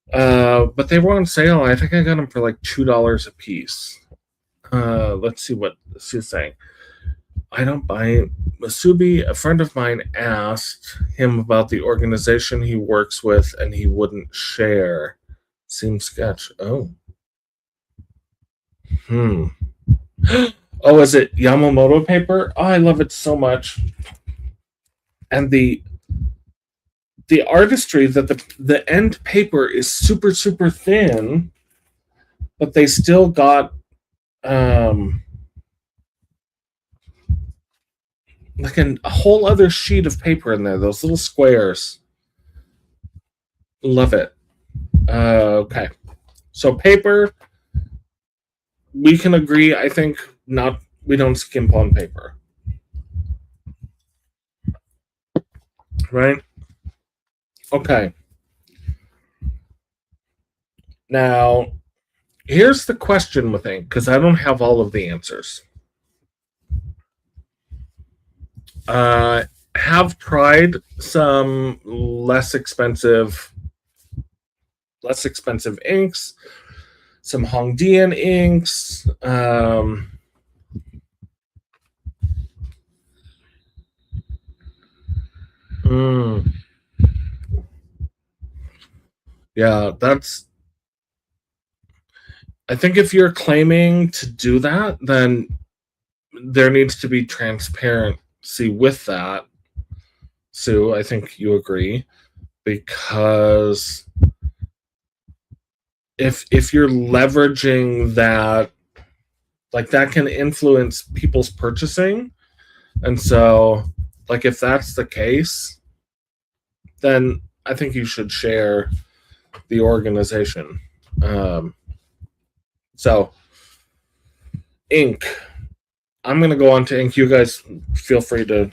But they were on sale. I think I got them for like $2 a piece. Let's see what this is saying. I don't buy Masubi. A friend of mine asked him about the organization he works with, and he wouldn't share. Seems sketch. Oh. Oh, is it Yamamoto paper? Oh, I love it so much. And the artistry that the end paper is super, super thin, but they still got like a whole other sheet of paper in there, those little squares. Love it. Okay. So paper, we can agree, I think we don't skimp on paper. Right? Okay. Now, here's the question with ink, because I don't have all of the answers. Have tried some less expensive inks, some Hongdian inks. Yeah, I think if you're claiming to do that, then there needs to be transparency with that. Sue, I think you agree, because if you're leveraging that, like, that can influence people's purchasing. And so, like, if that's the case, then I think you should share the organization. So, ink. I'm going to go on to ink. You guys feel free to.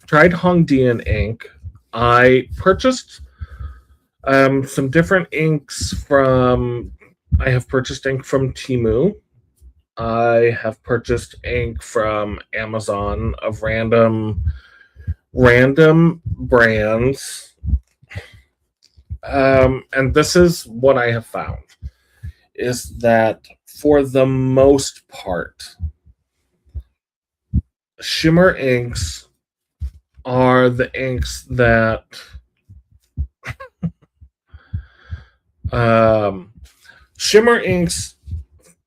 Tried Hongdian ink. I purchased some different inks from. I have purchased ink from Temu. I have purchased ink from Amazon of random brands. And this is what I have found, is that for the most part, shimmer inks are the inks that shimmer inks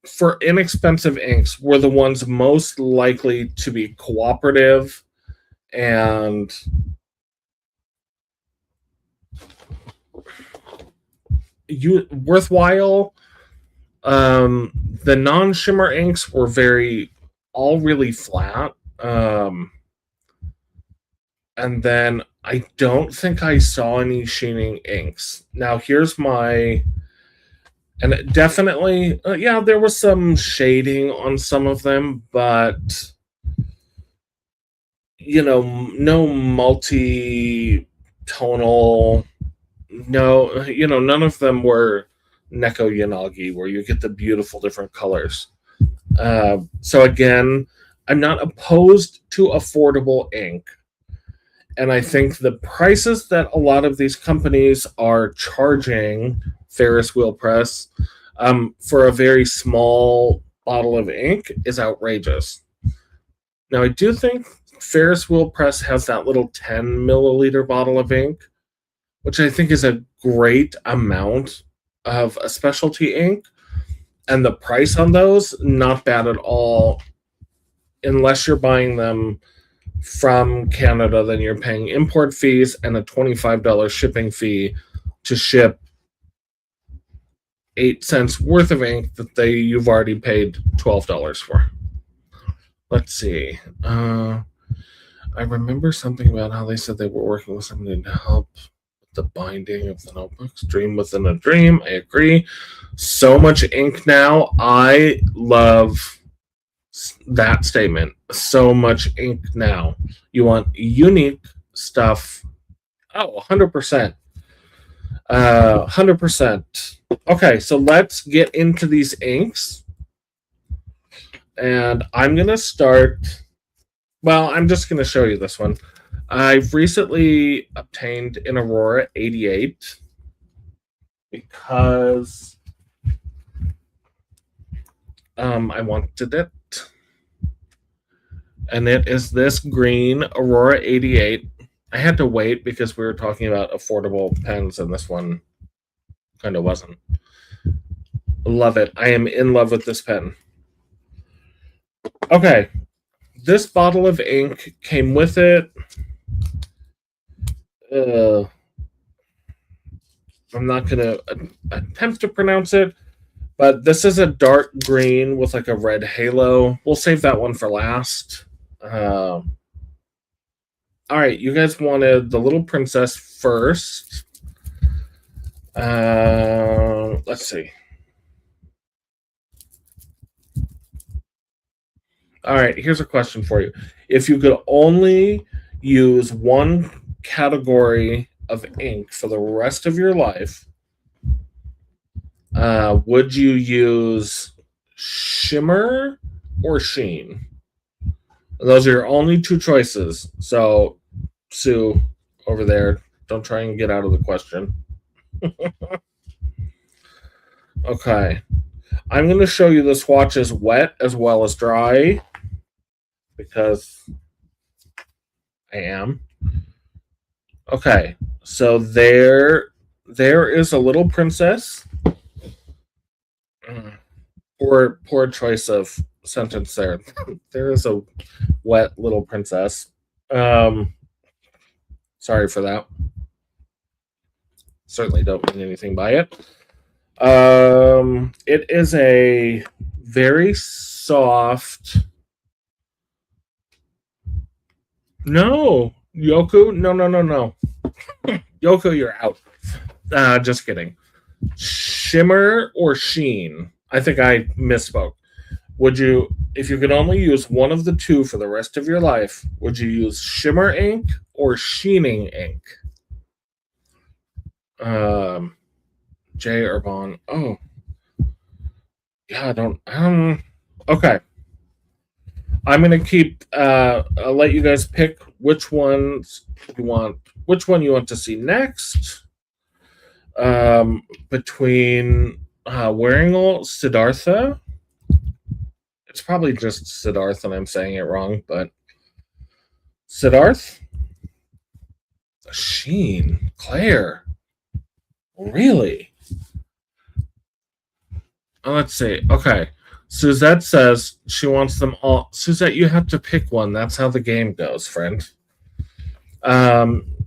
for inexpensive inks were the ones most likely to be cooperative and worthwhile. The non-shimmer inks were all really flat. And then I don't think I saw any sheening inks. Now here's my, and definitely, there was some shading on some of them, but no multi-tonal, none of them were Neko Yanagi, where you get the beautiful different colors. So again, I'm not opposed to affordable ink. And I think the prices that a lot of these companies are charging Ferris Wheel Press for a very small bottle of ink is outrageous. Now, I do think Ferris Wheel Press has that little 10 milliliter bottle of ink, which I think is a great amount of a specialty ink. And the price on those, not bad at all, unless you're buying them from Canada. Then you're paying import fees and a $25 shipping fee to ship 8 cents worth of ink that you've already paid $12 for. Let's see. I remember something about how they said they were working with somebody to help with the binding of the notebooks. Dream within a dream. I agree. So much ink now. I love that statement. So much ink now. You want unique stuff. Oh, 100%. 100%. Okay, so let's get into these inks. And I'm going to start. Well, I'm just going to show you this one. I've recently obtained an Aurora 88 because I wanted it. And it is this green Aurora 88. I had to wait because we were talking about affordable pens, and this one kind of wasn't. Love it. I am in love with this pen. Okay. This bottle of ink came with it. I'm not going to attempt to pronounce it, but this is a dark green with like a red halo. We'll save that one for last. All right, you guys wanted the Little Princess first. Let's see. All right, here's a question for you. If you could only use one category of ink for the rest of your life, would you use shimmer or sheen? Those are your only two choices. So, Sue, over there, don't try and get out of the question. Okay. I'm going to show you the swatches wet as well as dry because I am. Okay. So there is a Little Princess. Poor choice of sentence there. There is a wet Little Princess. Sorry for that. Certainly don't mean anything by it. It is a very soft. No, Yoku, no. Yoko, you're out. Just kidding. Shimmer or sheen? I think I misspoke. Would you, if you could only use one of the two for the rest of your life, would you use shimmer ink or sheening ink? Jay or Bon? Oh, yeah, I don't. Okay. I'm gonna keep. I'll let you guys pick which ones you want. Which one you want to see next? Between Wearingle, Siddhartha. It's probably just Siddhartha, and I'm saying it wrong, but Siddharth, Sheen, Claire. Really? Let's see. Okay. Suzette says she wants them all. Suzette, you have to pick one. That's how the game goes, friend.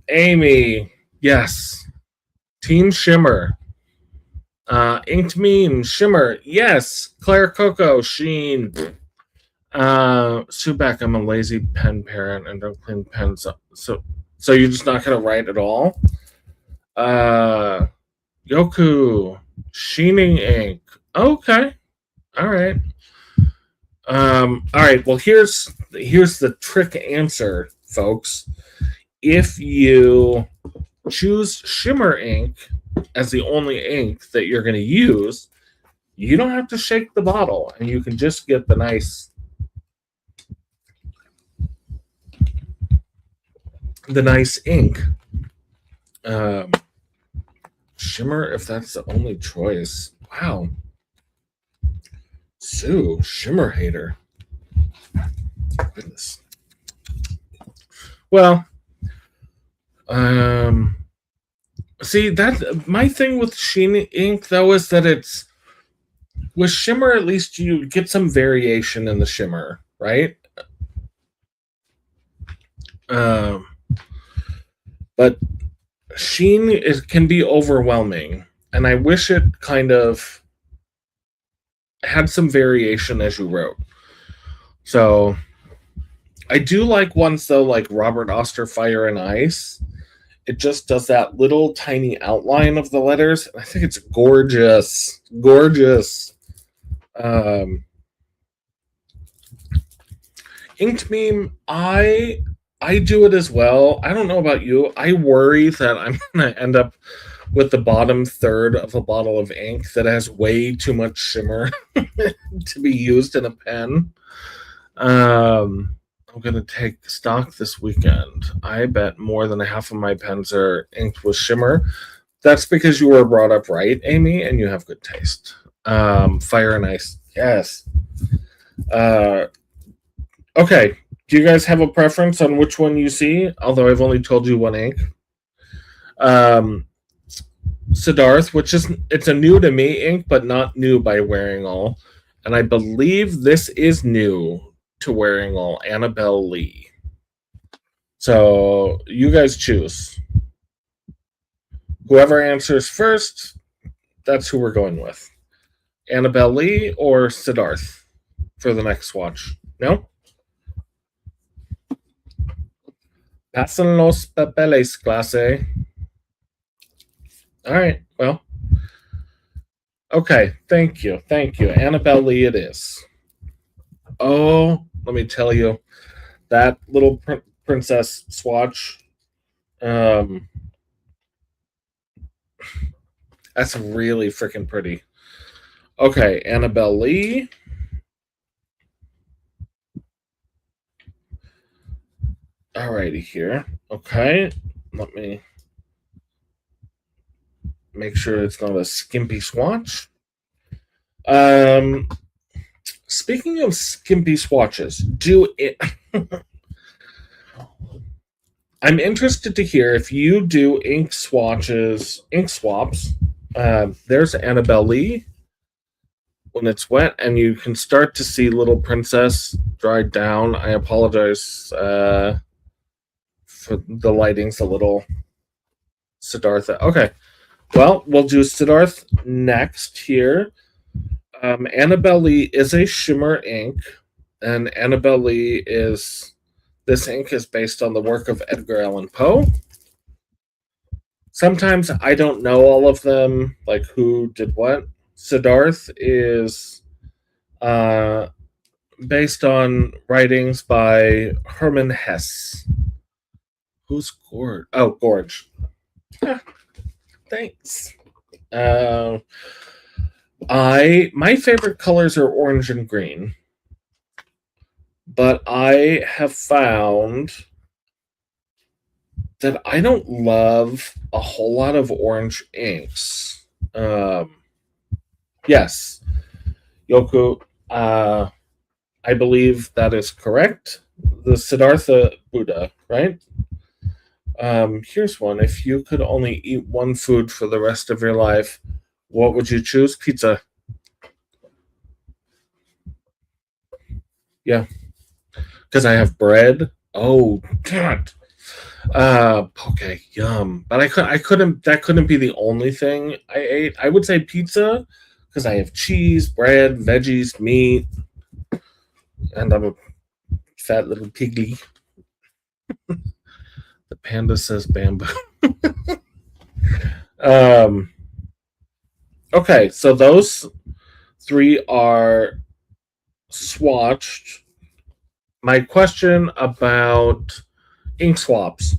Amy, yes. Team Shimmer. Inked Meme, Shimmer, yes. Claire Coco, Sheen. Subak, I'm a lazy pen parent and don't clean pens up. So you're just not gonna write at all? Yoku, Sheening ink. Okay. All right. All right. Well, here's the trick answer, folks. If you choose shimmer ink as the only ink that you're going to use, you don't have to shake the bottle, and you can just get the nice ink. Shimmer, if that's the only choice. Wow. Sue, shimmer hater. Goodness. Well, see, that my thing with sheen ink though is that it's with shimmer, at least you get some variation in the shimmer, right? But sheen can be overwhelming, and I wish it kind of had some variation as you wrote. So I do like ones though, like Robert Oster Fire and Ice. It just does that little tiny outline of the letters. I think it's gorgeous, gorgeous. Um, Inked meme, I do it as well. I don't know about you. I worry that I'm gonna end up with the bottom third of a bottle of ink that has way too much shimmer to be used in a pen. Um, I'm gonna take stock this weekend. I bet more than half of my pens are inked with shimmer. That's because you were brought up right, Amy, and you have good taste. Fire and Ice, yes. Uh, okay. Do you guys have a preference on which one you see? Although I've only told you one ink. Um, Siddharth, which is it's a new to me ink, but not new by Wearing All, and I believe this is new to Wearing All. Annabelle Lee. So you guys choose. Whoever answers first, that's who we're going with. Annabelle Lee or Siddharth for the next swatch. No? Pasan los papeles, clase. All right. Well, okay. Thank you. Thank you. Annabelle Lee it is. Oh, let me tell you, that little princess swatch, um, that's really freaking pretty. Okay, Annabelle Lee. Alrighty here. Okay, let me make sure it's not a skimpy swatch. Speaking of skimpy swatches, do it. I'm interested to hear if you do ink swatches, ink swaps. There's Annabelle Lee when it's wet, and you can start to see Little Princess dried down. I apologize for the lighting's a little Siddhartha. Okay, well, we'll do Siddharth next here. Annabelle Lee is a shimmer ink, and Annabelle Lee is this ink is based on the work of Edgar Allan Poe. Sometimes I don't know all of them, like who did what. Siddharth is based on writings by Hermann Hesse. Who's Gorge? Oh, Gorge. Thanks. My favorite colors are orange and green, but I have found that I don't love a whole lot of orange inks. Yes, Yoku, I believe that is correct. The Siddhartha Buddha, right? Here's one. If you could only eat one food for the rest of your life, what would you choose? Pizza. Yeah. Because I have bread. Oh, God. Okay, yum. But I couldn't. That couldn't be the only thing I ate. I would say pizza because I have cheese, bread, veggies, meat, and I'm a fat little piggy. The panda says bamboo. Okay, so those three are swatched. My question about ink swaps.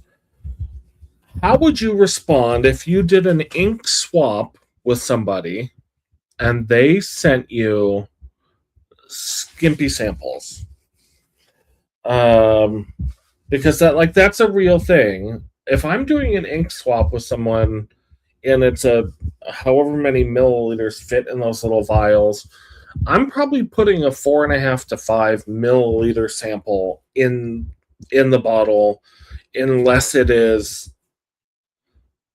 How would you respond if you did an ink swap with somebody and they sent you skimpy samples? Because that's a real thing. If I'm doing an ink swap with someone and it's a however many milliliters fit in those little vials, I'm probably putting a 4.5 to 5 milliliter sample in the bottle, unless it is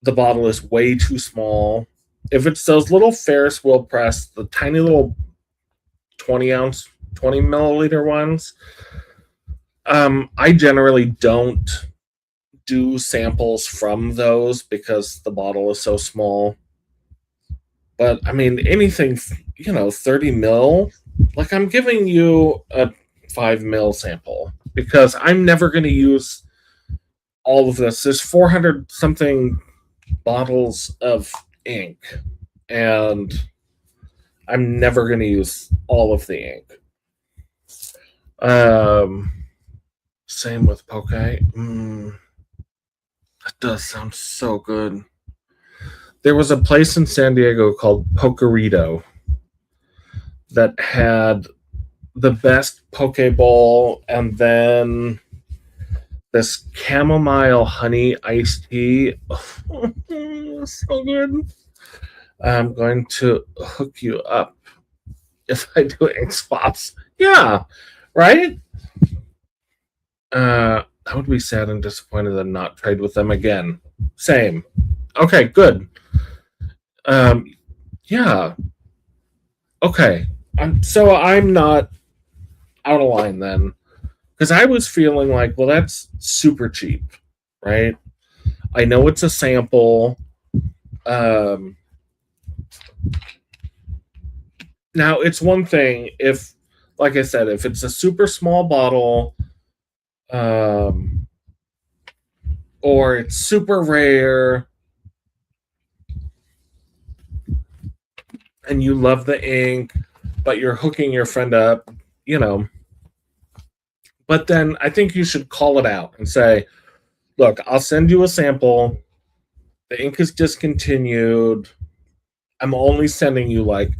the bottle is way too small. If it's those little Ferris wheel press, the tiny little 20 milliliter ones, I generally don't do samples from those because the bottle is so small. But I mean, anything, 30 mil, like I'm giving you a 5 mil sample. because I'm never going to use all of this. There's 400 something bottles of ink, and I'm never going to use all of the ink. Um, Same with poke. That does sound so good. There was a place in San Diego called Pokerito that had the best poke bowl, and then this chamomile honey iced tea. So good. I'm going to hook you up if I do ink swaps. Yeah, right? I would be sad and disappointed and not trade with them again. Same. Okay, good. Um, yeah. Okay. I'm not out of line then, because I was feeling like, well, that's super cheap, right? I know it's a sample. Um, Now it's one thing if, like I said, if it's a super small bottle, um, or it's super rare, and you love the ink, but you're hooking your friend up, you know. But then I think you should call it out and say, look, I'll send you a sample. The ink is discontinued. I'm only sending you like,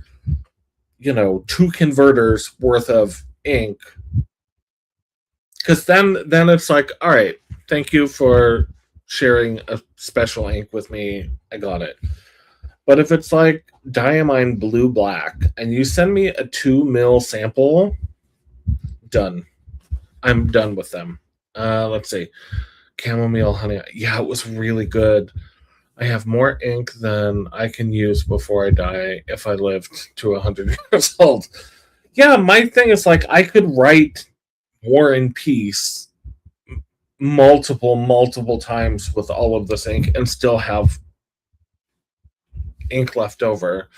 2 converters worth of ink. Because then it's like, all right, thank you for sharing a special ink with me. I got it. But if it's like Diamine Blue Black and you send me a 2 ml sample, done. I'm done with them. Let's see. Chamomile honey. Yeah, it was really good. I have more ink than I can use before I die if I lived to 100 years old. Yeah, my thing is like I could write War and Peace multiple times with all of this ink and still have ink left over.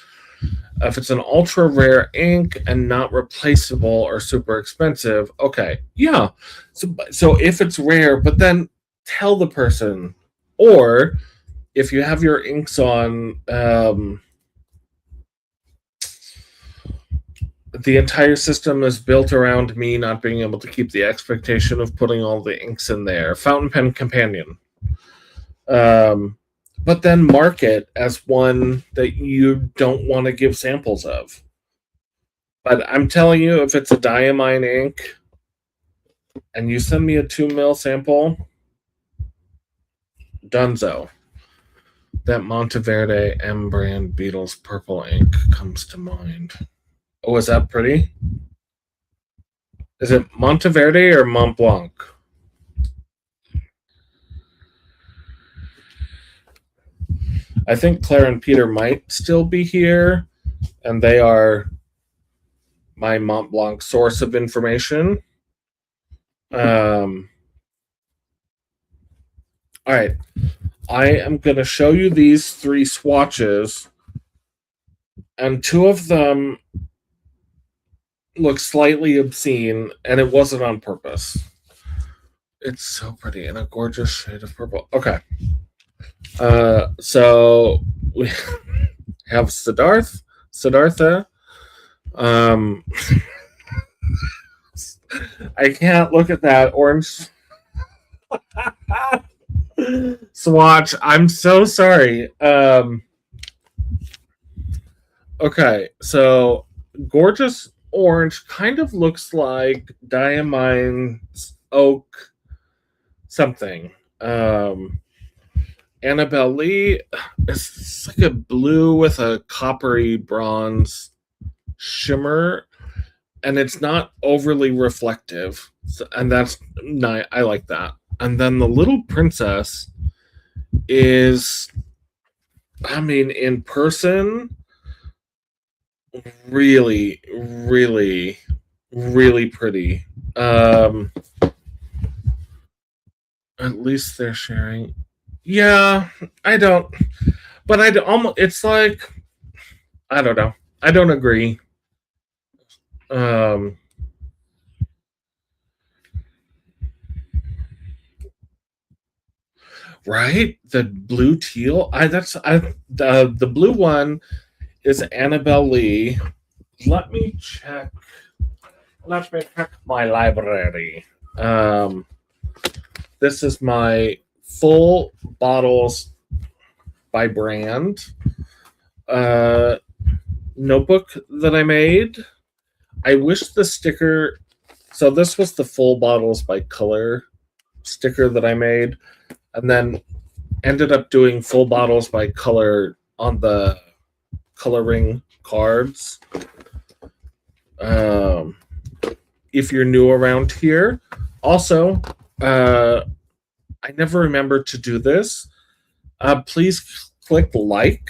If it's an ultra rare ink and not replaceable or super expensive, okay, yeah. So if it's rare, but then tell the person, or if you have your inks on, the entire system is built around me not being able to keep the expectation of putting all the inks in there. Fountain pen companion. Um, but then mark it as one that you don't want to give samples of. But I'm telling you, if it's a Diamine ink and you send me a 2 ml sample, dunzo. That Monteverde M brand Beatles purple ink comes to mind. Oh, is that pretty? Is it Monteverde or Mont Blanc? I think Claire and Peter might still be here, and they are my Mont Blanc source of information. All right. I am going to show you these 3 swatches, and 2 of them look slightly obscene, and it wasn't on purpose. It's so pretty in a gorgeous shade of purple. Okay. So we have Siddhartha. I can't look at that orange swatch. I'm so sorry. Okay, so gorgeous orange kind of looks like Diamine's oak something. Annabelle Lee, it's like a blue with a coppery bronze shimmer, and it's not overly reflective, and that's nice. I like that. And then the Little Princess is, I mean, in person, really, really, really pretty. At least they're sharing. Yeah, I don't, but I almost. It's like, I don't know. I don't agree. Um, Right? The blue teal. The blue one is Annabelle Lee. Let me check. Let me check my library. Um, this is my full bottles by brand notebook that I made. I wish the sticker. So this was the full bottles by color sticker that I made, and then ended up doing full bottles by color on the coloring cards. Um, if you're new around here, also, I never remember to do this. Please click like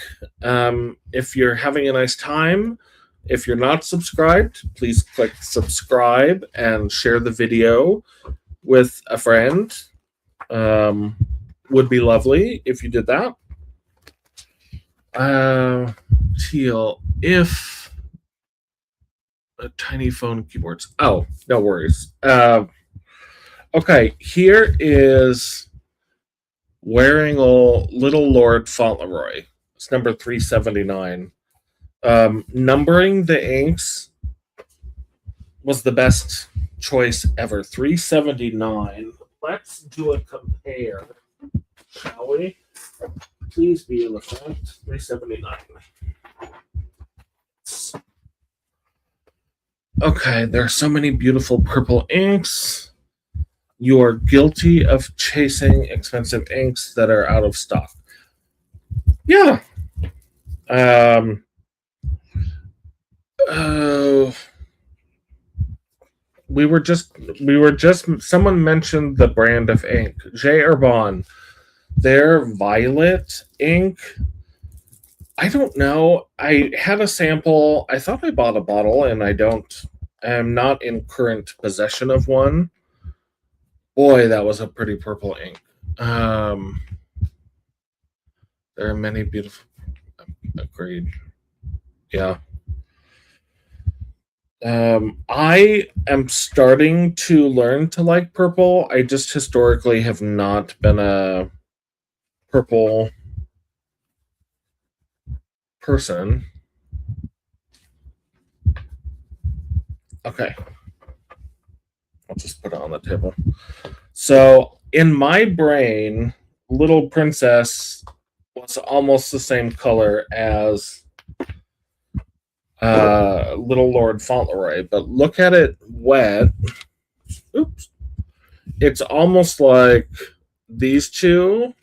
if you're having a nice time. If you're not subscribed, please click subscribe and share the video with a friend. Would be lovely if you did that. Teal, if tiny phone keyboards. Oh, no worries. Okay, here is Wearing Old Little Lord Fauntleroy. It's number 379. Numbering the inks was the best choice ever. 379. Let's do a compare, shall we? Please be in the front. 379. Okay, there are so many beautiful purple inks. You are guilty of chasing expensive inks that are out of stock. Yeah. We were just someone mentioned the brand of ink, J. Herbon. Their violet ink. I don't know. I had a sample. I thought I bought a bottle, and I'm not in current possession of one. Boy, that was a pretty purple ink. There are many beautiful. Agreed. Yeah. I am starting to learn to like purple. I just historically have not been a purple person. Okay. I'll just put it on the table. So, in my brain, Little Princess was almost the same color as Little Lord Fauntleroy, but look at it wet. Oops. It's almost like these two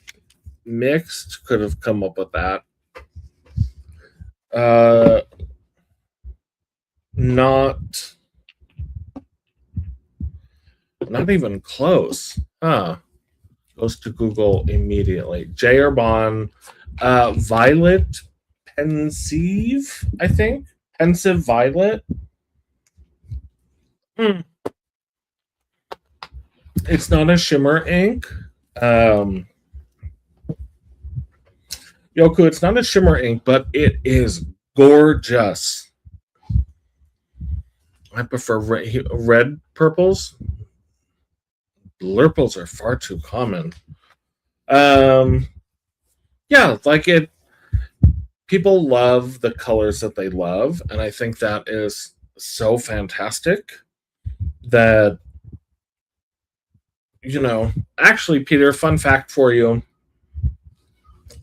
mixed could have come up with that. Not even close. Huh. Goes to Google immediately. J. Herbon, Violet Pensive, I think. Pensive Violet. It's not a shimmer ink. Yoku, it's not a shimmer ink, but it is gorgeous. I prefer red purples. Blurples are far too common. Yeah, like it. People love the colors that they love, and I think that is so fantastic that, actually, Peter, fun fact for you.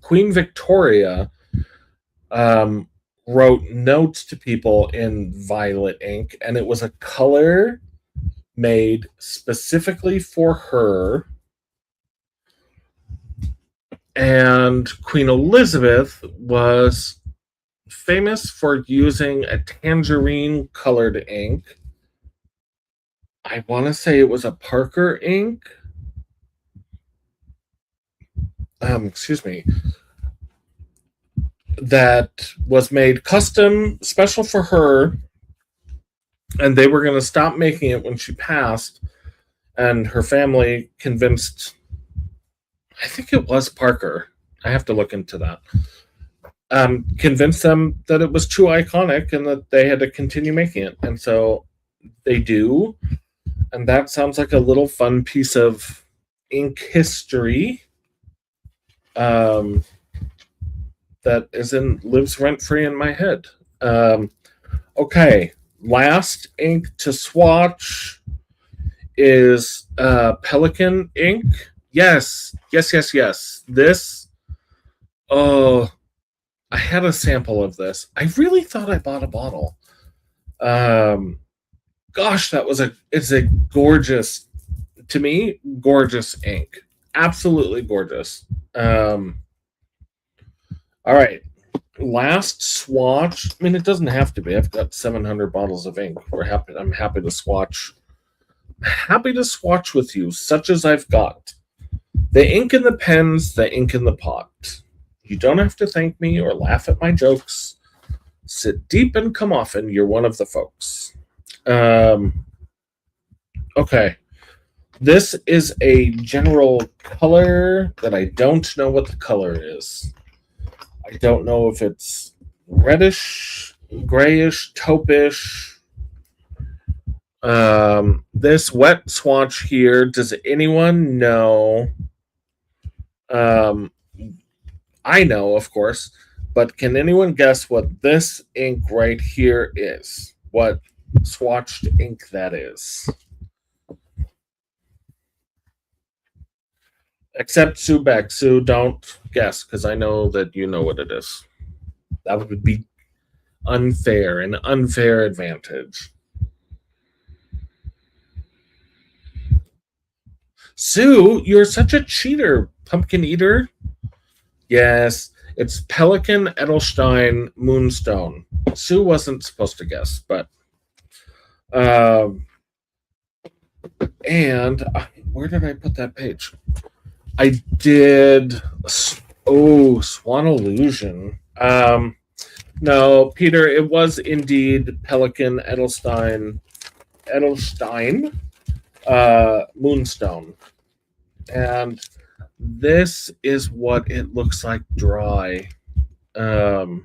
Queen Victoria wrote notes to people in violet ink, and it was a color made specifically for her. And Queen Elizabeth was famous for using a tangerine colored ink. I want to say it was a Parker ink. Excuse me. That was made custom, special for her. And they were going to stop making it when she passed. And her family convinced, I think it was Parker. I have to look into that. Convinced them that it was too iconic and that they had to continue making it. And so they do. And that sounds like a little fun piece of ink history. um, that lives rent free in my head. Okay, last ink to swatch is Pelican ink. Yes, yes, yes, yes. This. Oh, I had a sample of this. I really thought I bought a bottle. Um, Gosh, it's a gorgeous, to me, gorgeous ink. Absolutely gorgeous. All right, last swatch. I mean, it doesn't have to be. I've got 700 bottles of ink. I'm happy to swatch. Happy to swatch with you, such as I've got. The ink in the pens, the ink in the pot. You don't have to thank me or laugh at my jokes. Sit deep and come often. You're one of the folks. Okay. This is a general color that I don't know what the color is. I don't know if it's reddish, grayish, taupish. This wet swatch here, does anyone know? I know, of course, but can anyone guess what this ink right here is? What swatched ink that is? Except Sue Beck. Sue, don't guess, because I know that you know what it is. That would be unfair, an unfair advantage. Sue, you're such a cheater, pumpkin eater. Yes, it's Pelican Edelstein Moonstone. Sue wasn't supposed to guess, but and where did I put that page? I did. Oh, Swan Illusion. No, Peter, it was indeed Pelican Edelstein Moonstone. And this is what it looks like dry. And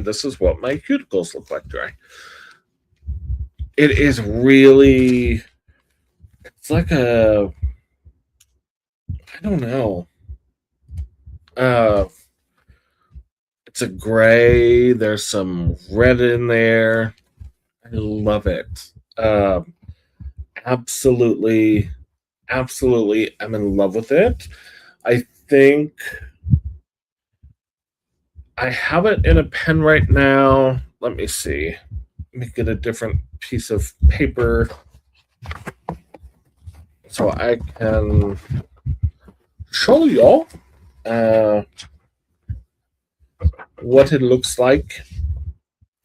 this is what my cuticles look like dry. It is really, it's like a, I don't know. It's a gray. There's some red in there. I love it. Absolutely, absolutely. I'm in love with it. I think I have it in a pen right now. Let me see. Let me get a different piece of paper so I can show y'all what it looks like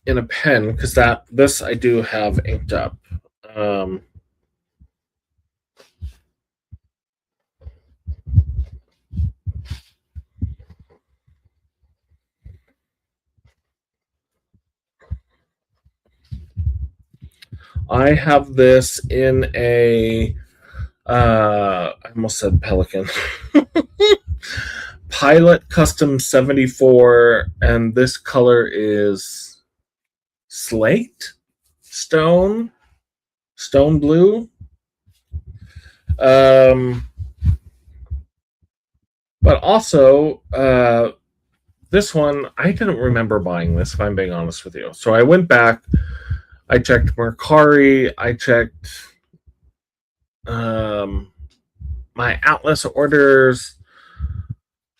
in a pen, because this I do have inked up. I have this in a I almost said Pelican. Pilot Custom 74, and this color is slate, stone blue. But also, this one, I didn't remember buying this, if I'm being honest with you. So I went back, I checked Mercari, I checked my Atlas orders.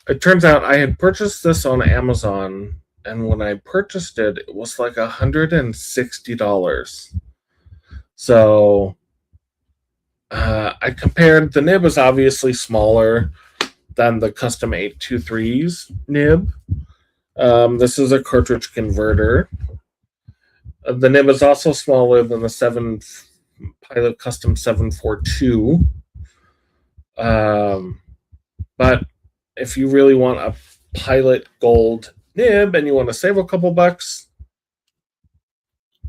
It turns out I had purchased this on Amazon, and when I purchased it, it was like $160. So I compared. The nib is obviously smaller than the custom 823's nib. This is a cartridge converter. The nib is also smaller than the Pilot Custom 742. But if you really want a Pilot Gold nib and you want to save a couple bucks,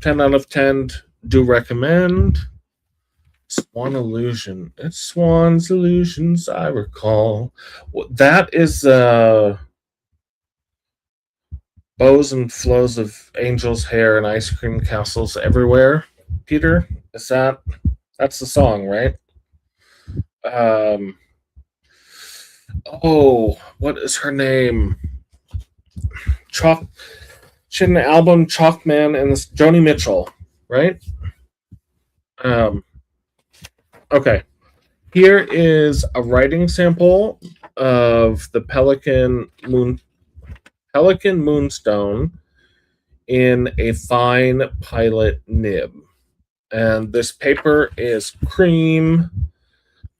10 out of 10, do recommend. Swan Illusion. It's Swan's Illusions, I recall. That is bows and flows of angels' hair and ice cream castles everywhere. Peter, that's the song, right? Oh, what is her name? Chalk. She had an album, Chalkman, and this Joni Mitchell, right? Um, okay. Here is a writing sample of the Pelican Moonstone in a fine pilot nib. And this paper is cream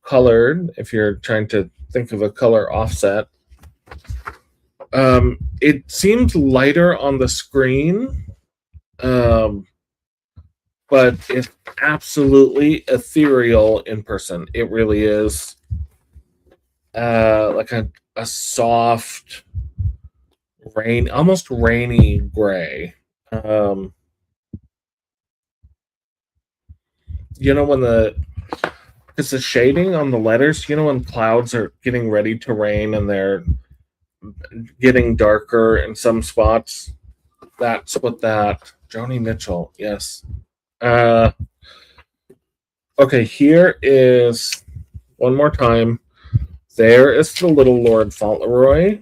colored, if you're trying to think of a color offset. It seems lighter on the screen, um, but it's absolutely ethereal in person. It really is like a soft, almost rainy gray. Um, when it's the shading on the letters. When clouds are getting ready to rain and they're getting darker in some spots. That's what that Joni Mitchell. Yes. Uh, okay. Here is one more time. There is the little Lord Fauntleroy,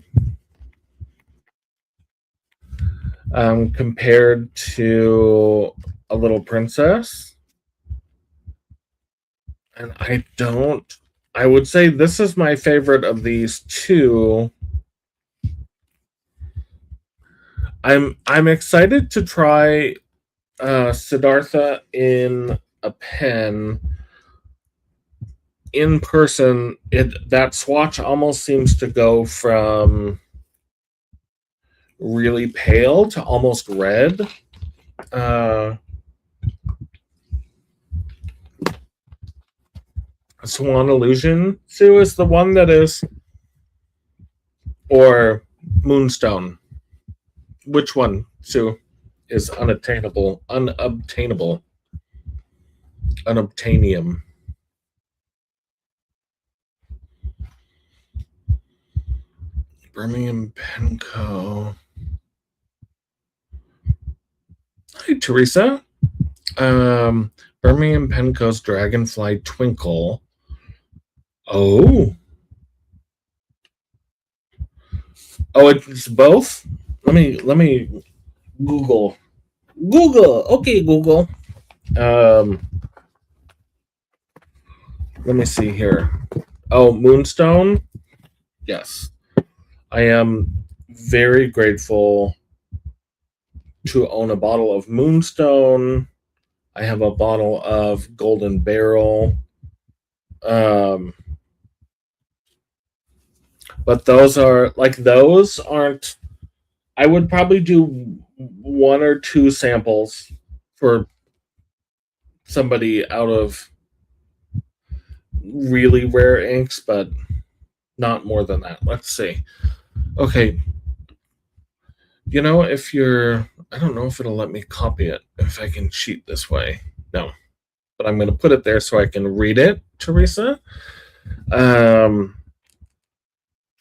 compared to a little princess. And I would say this is my favorite of these two. I'm excited to try Siddhartha in a pen in person. That swatch almost seems to go from really pale to almost red. Swan Illusion, Sue, is the one that is, or Moonstone. Which one, Sue, is unobtainable? Unobtainium. Birmingham Penco. Hi, Teresa. Birmingham Penco's Dragonfly Twinkle. Oh, it's both. Let me Google. Okay, Google. Let me see here. Oh, Moonstone. Yes, I am very grateful to own a bottle of Moonstone. I have a bottle of Golden Barrel. But those aren't. I would probably do one or two samples for somebody out of really rare inks, but not more than that. Let's see. Okay. I don't know if it'll let me copy it, if I can cheat this way. No. But I'm going to put it there so I can read it, Teresa.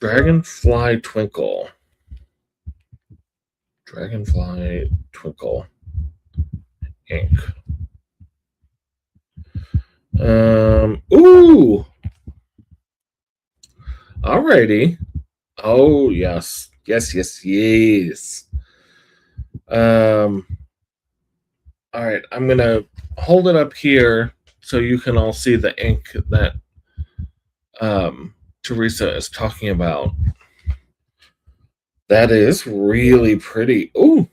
Dragonfly Twinkle. Dragonfly Twinkle ink. Ooh. Alrighty. Oh yes. Yes. All right. I'm gonna hold it up here so you can all see the ink that Teresa is talking about. That is really pretty. Ooh.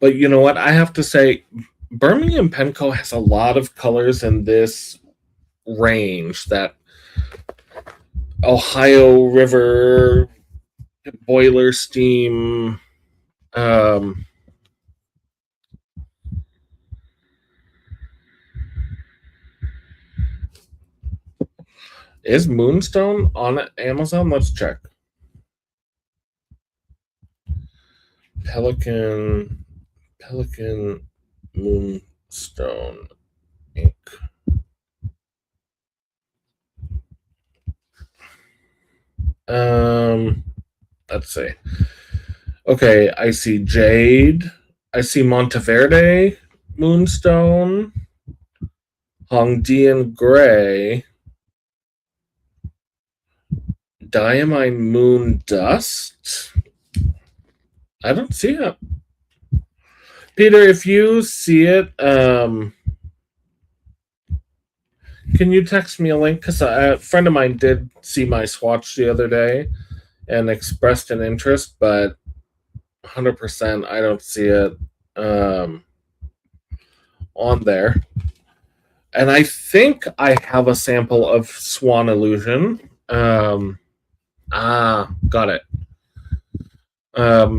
But you know what? I have to say, Birmingham Penco has a lot of colors in this range. That Ohio River boiler steam. Is Moonstone on Amazon? Let's check. Pelican Moonstone ink. Let's see. Okay, I see Jade. I see Monteverde Moonstone. Hongdian Gray. Diamine Moon Dust. I don't see it. Peter, if you see it, can you text me a link? Because a friend of mine did see my swatch the other day and expressed an interest, but 100% I don't see it on there. And I think I have a sample of Swan Illusion. Got it.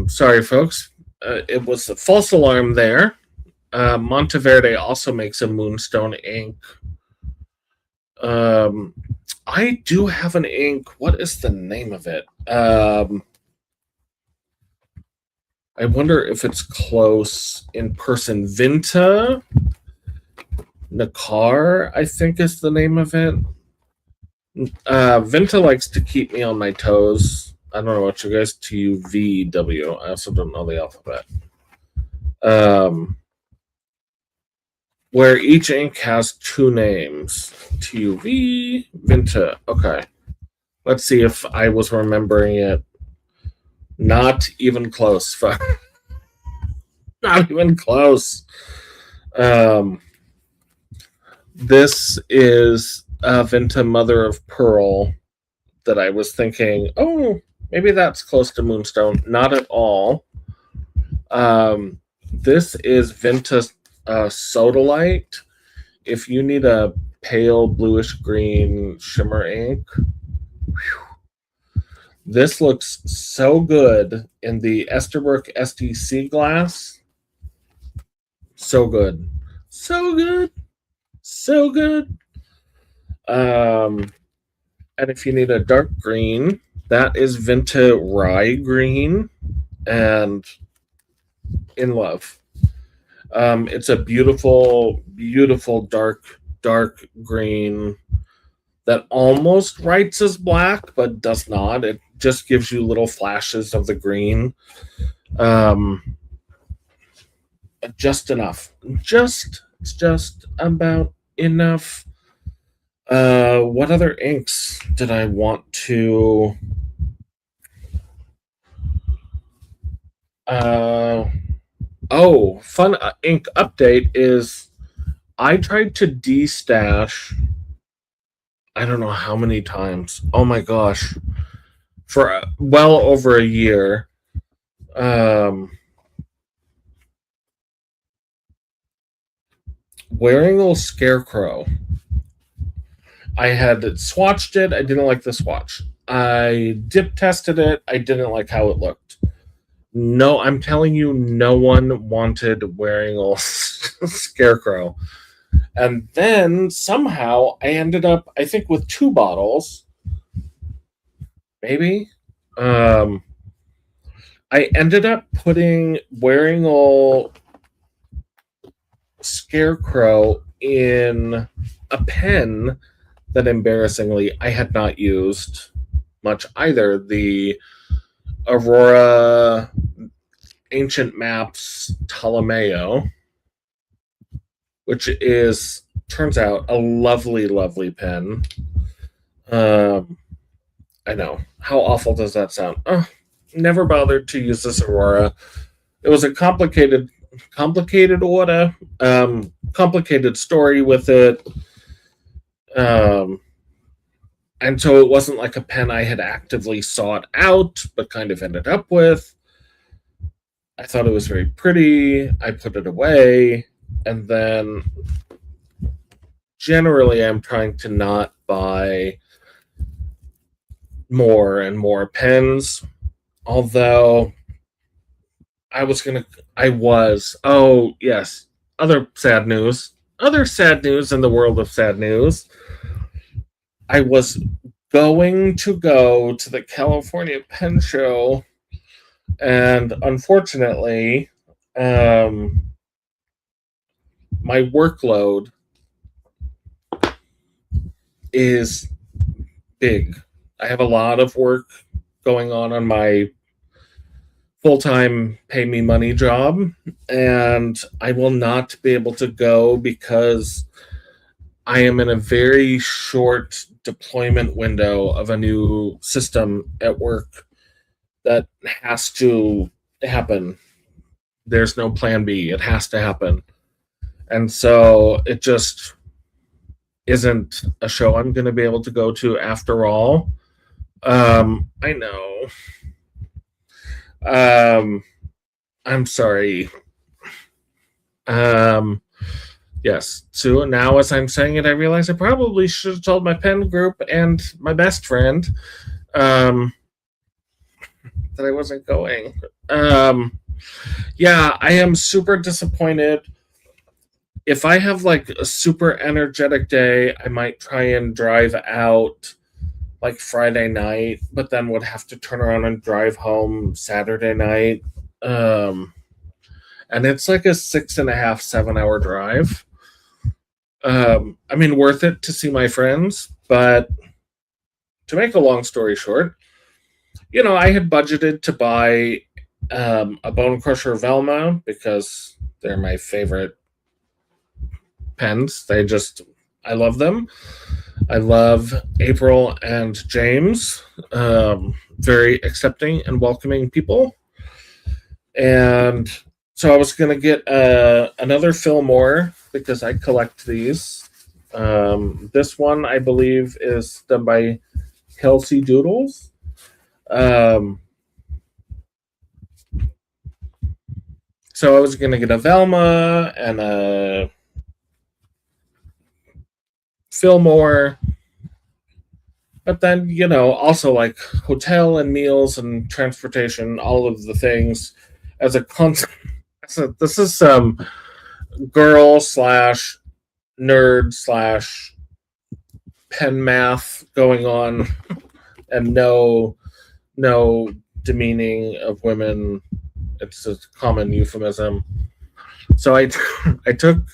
Sorry, folks. It was a false alarm there. Monteverde also makes a Moonstone ink. I do have an ink. What is the name of it? I wonder if it's close in person. Vinta Nakar, I think is the name of it. Vinta likes to keep me on my toes. I don't know what you guys. TUVW. I also don't know the alphabet. Where each ink has two names. TUV, Vinta. Okay. Let's see if I was remembering it. Not even close. Not even close. This is Vinta Mother of Pearl that I was thinking, oh, maybe that's close to Moonstone. Not at all. This is Vinta Sodalite. If you need a pale bluish green shimmer ink, this looks so good in the Esterbrook STC glass. So good. So good. So good. And if you need a dark green, that is Vinta Rye Green, and in love. It's a beautiful, beautiful dark green that almost writes as black, but does not. It just gives you little flashes of the green. Just enough. Just about enough. What other inks did I want to? Fun ink update is I tried to destash. I don't know how many times. Oh my gosh. For well over a year. Wearing a Scarecrow. I had swatched it. I didn't like the swatch. I dip tested it. I didn't like how it looked. No, I'm telling you, no one wanted wearing a Scarecrow. And then somehow I ended up, I think, with 2 bottles. Maybe. I ended up wearing a Scarecrow in a pen that embarrassingly I had not used much either. The Aurora Ancient Maps Ptolemeo, which turns out a lovely, lovely pen. I know. How awful does that sound? Never bothered to use this Aurora. It was a complicated order, complicated story with it. And so it wasn't like a pen I had actively sought out, but kind of ended up with. I thought it was very pretty. I put it away. And then generally I'm trying to not buy more and more pens. Although oh yes, other sad news in the world of sad news. I was going to go to the California Pen Show, and unfortunately, my workload is big. I have a lot of work going on my full-time pay me money job, and I will not be able to go because I am in a very short deployment window of a new system at work that has to happen. There's no plan B. It has to happen. And so it just isn't a show I'm going to be able to go to after all. I know. Um, I'm sorry. Um, yes. So now, as I'm saying it, I realize I probably should have told my pen group and my best friend that I wasn't going. Yeah, I am super disappointed. If I have like a super energetic day, I might try and drive out like Friday night, but then would have to turn around and drive home Saturday night. Um, and it's like a 6.5, 7 hour drive. I mean, worth it to see my friends, but to make a long story short, I had budgeted to buy a Bone Crusher Velma because they're my favorite pens. I love them. I love April and James. Very accepting and welcoming people. And so I was going to get another Fillmore because I collect these. This one, I believe, is done by Kelsey Doodles. So I was going to get a Velma and a Fillmore. But then, also like hotel and meals and transportation, all of the things as a concept. This is some girl slash nerd slash pen math going on, and no demeaning of women. It's a common euphemism. So I took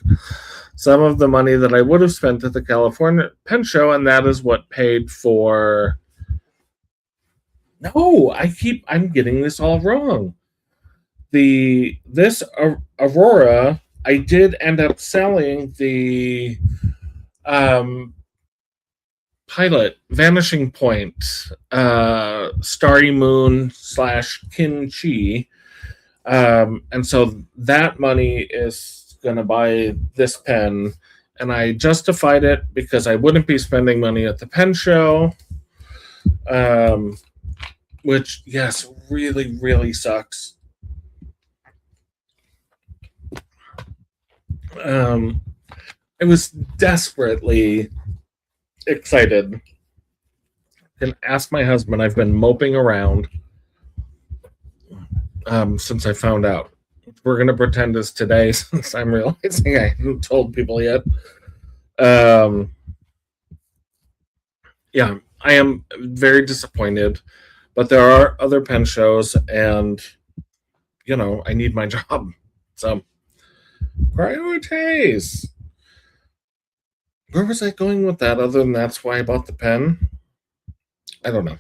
some of the money that I would have spent at the California Pen Show, and that is what paid for. No, I'm getting this all wrong. This Aurora, I did end up selling the pilot Vanishing Point, Starry Moon / Kin Chi, and so that money is going to buy this pen, and I justified it because I wouldn't be spending money at the pen show, which, yes, really, really sucks. I was desperately excited. And ask my husband. I've been moping around since I found out. We're going to pretend it's today since I'm realizing I haven't told people yet. Yeah, I am very disappointed, but there are other pen shows, and I need my job. So priorities. Where was I going with that? Other than that's why I bought the pen. I don't know.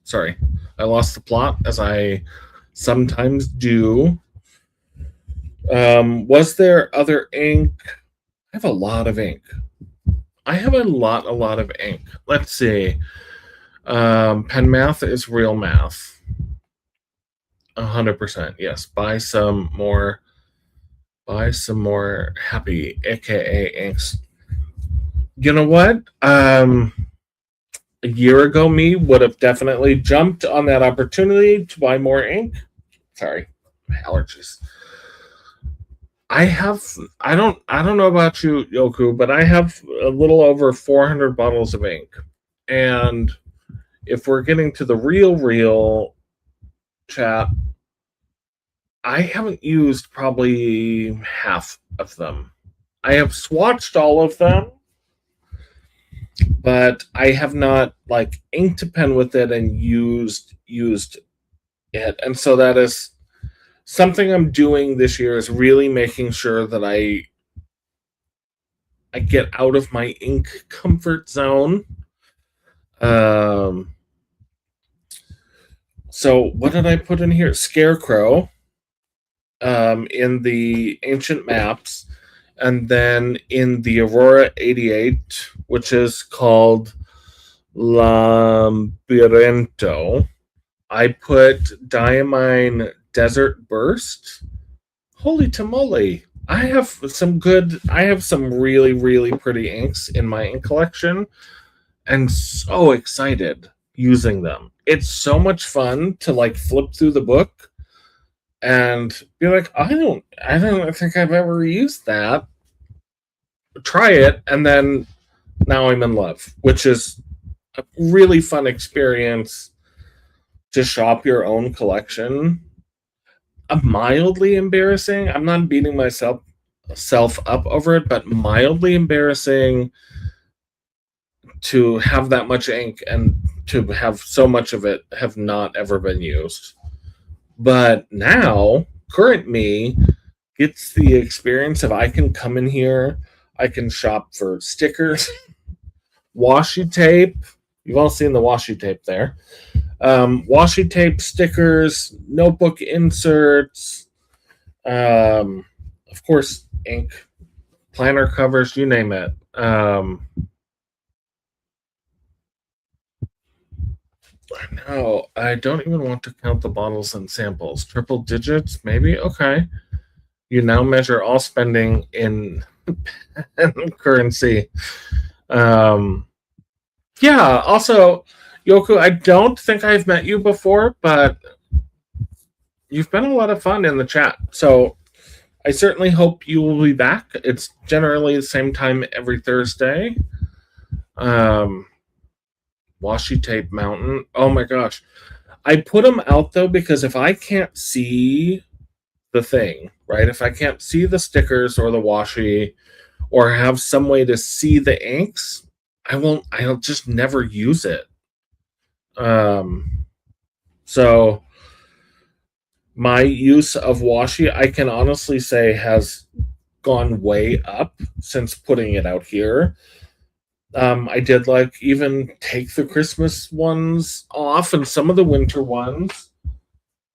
Sorry, I lost the plot as I sometimes do. Was there other ink? I have a lot of ink. I have a lot of ink. Let's see. Pen math is real math. 100%. Yes. Buy some more happy, aka inks. You know what? A year ago, me would have definitely jumped on that opportunity to buy more ink. Sorry, allergies. I don't know about you, Yoku, but I have a little over 400 bottles of ink. And if we're getting to the real chat, I haven't used probably half of them. I have swatched all of them, but I have not like inked a pen with it and used it. And so that is something I'm doing this year, is really making sure that I get out of my ink comfort zone. So what did I put in here? Scarecrow in the ancient maps. And then in the Aurora 88, which is called Labyrinto, I put Diamine Desert Burst. Holy tamale. I have some really, really pretty inks in my ink collection and so excited using them. It's so much fun to like flip through the book and be like, I don't think I've ever used that. Try it, and then now I'm in love, which is a really fun experience to shop your own collection. Mildly embarrassing. I'm not beating myself self up over it, but mildly embarrassing to have that much ink and to have so much of it have not ever been used. But now, current me gets the experience of I can come in here, I can shop for stickers, washi tape. You've all seen the washi tape there. Washi tape, stickers, notebook inserts, of course, ink, planner covers, you name it. No, I don't even want to count the bottles and samples. Triple digits, maybe? Okay. You now measure all spending in currency. Um, yeah, also, Yoku, I don't think I've met you before, but you've been a lot of fun in the chat. So I certainly hope you will be back. It's generally the same time every Thursday. Washi tape mountain. Oh my gosh. I put them out though because if I can't see the thing, right? If I can't see the stickers or the washi or have some way to see the inks, I'll just never use it. So my use of washi, I can honestly say, has gone way up since putting it out here. I did like even take the Christmas ones off and some of the winter ones.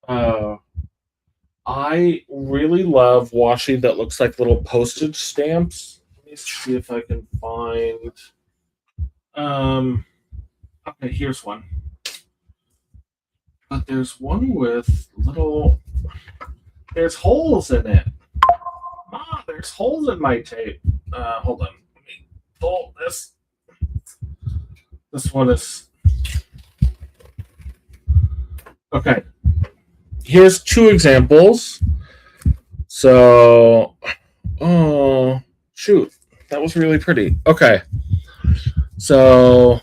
I really love washi that looks like little postage stamps. Let me see if I can find. Okay, here's one. But there's one with little. There's holes in it. There's holes in my tape. Hold on. Let me pull this. This one is. Okay. Here's two examples. So. Oh, shoot. That was really pretty. Okay. So.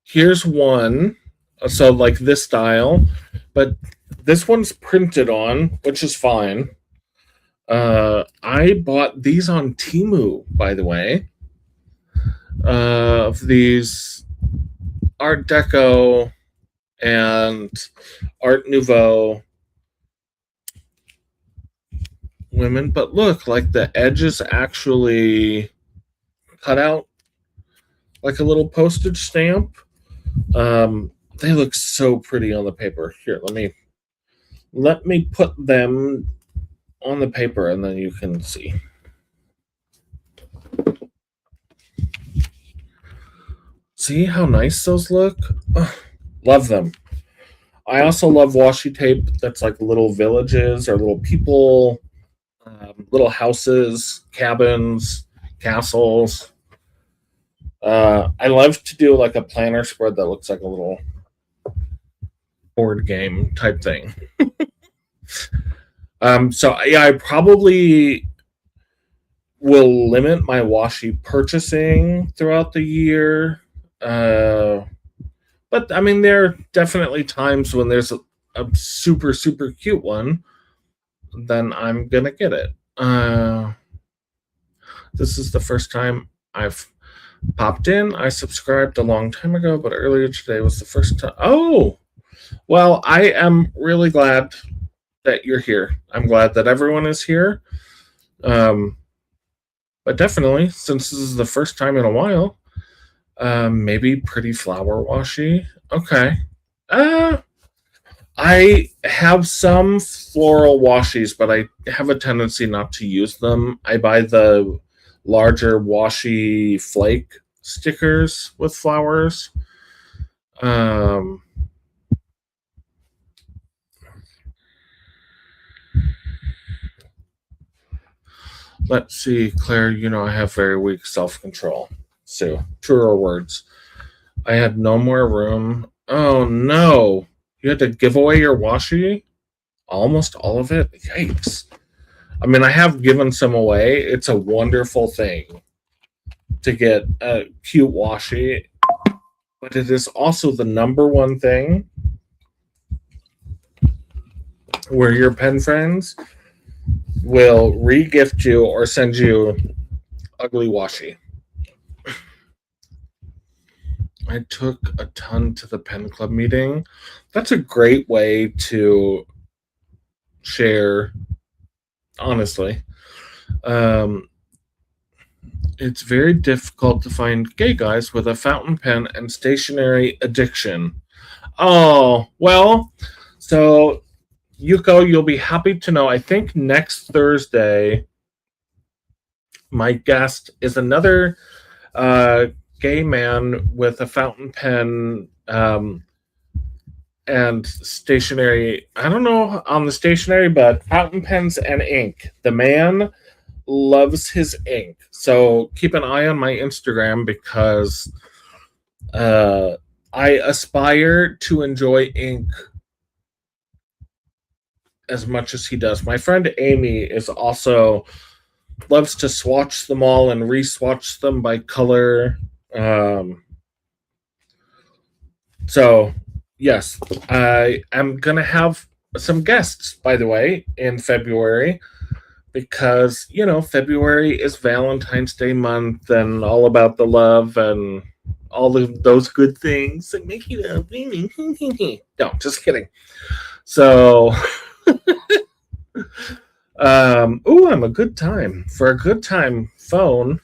Here's one. So, like this style. But this one's printed on, which is fine. I bought these on Temu, by the way. Of these Art Deco and Art Nouveau women. But look, like the edge is actually cut out like a little postage stamp. They look so pretty on the paper. Here, let me put them on the paper and then you can see. See how nice those look? Ugh, love them. I also love washi tape that's like little villages or little people, little houses, cabins, castles. I love to do like a planner spread that looks like a little board game type thing. So yeah, I probably will limit my washi purchasing throughout the year. But I mean, there are definitely times when there's a super, super cute one, then I'm gonna get it. This is the first time I've popped in. I subscribed a long time ago, but earlier today was the first time. Oh, well, I am really glad that you're here. I'm glad that everyone is here. But definitely, since this is the first time in a while, maybe pretty flower washi. Okay. I have some floral washies, but I have a tendency not to use them. I buy the larger washi flake stickers with flowers. Um, let's see, Claire, I have very weak self control. Sue, truer words. I had no more room. Oh no. You had to give away your washi? Almost all of it? Yikes. I mean, I have given some away. It's a wonderful thing to get a cute washi, but it is also the number one thing where your pen friends will re-gift you or send you ugly washi. I took a ton to the pen club meeting. That's a great way to share, honestly. It's very difficult to find gay guys with a fountain pen and stationery addiction. Oh, well, so Yuko, you'll be happy to know. I think next Thursday, my guest is another gay man with a fountain pen and stationery. I don't know on the stationery, but fountain pens and ink. The man loves his ink. So keep an eye on my Instagram because I aspire to enjoy ink as much as he does. My friend Amy is also loves to swatch them all and re-swatch them by color. So yes, I am gonna have some guests, by the way, in February because February is Valentine's Day month and all about the love and all of those good things that make you love me. No, just kidding. So I'm a good time for a good time phone.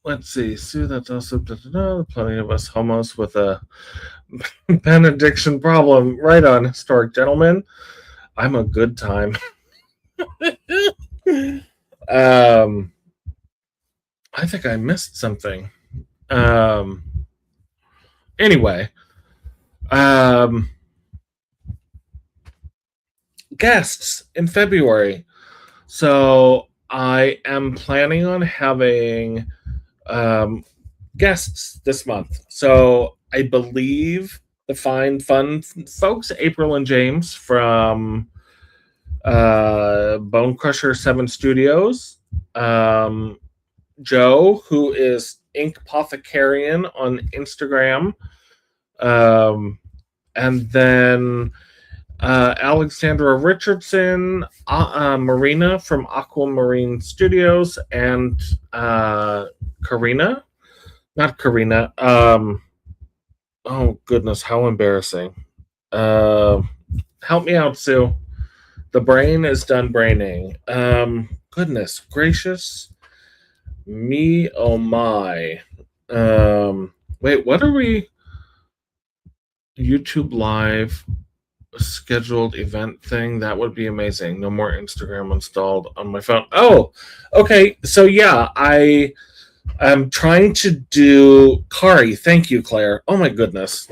Let's see. Sue, that's also plenty of us homos with a pen addiction problem. Right on, historic gentleman. I'm a good time. I think I missed something. Anyway, guests in February. So I am planning on having guests this month. So I believe the fine, fun folks, April and James from Bone Crusher 7 Studios, Joe, who is Ink Apothecarian on Instagram, and then Alexandra Richardson, Marina from Aquamarine Studios, and Karina. Not Karina. Oh, goodness, how embarrassing. Help me out, Sue. The brain is done braining. Goodness gracious. Me, oh my. Wait, what are we? YouTube Live scheduled event thing? That would be amazing. No more Instagram installed on my phone. Oh, okay. So yeah, I am trying to do Kari. Thank you, Claire. Oh my goodness.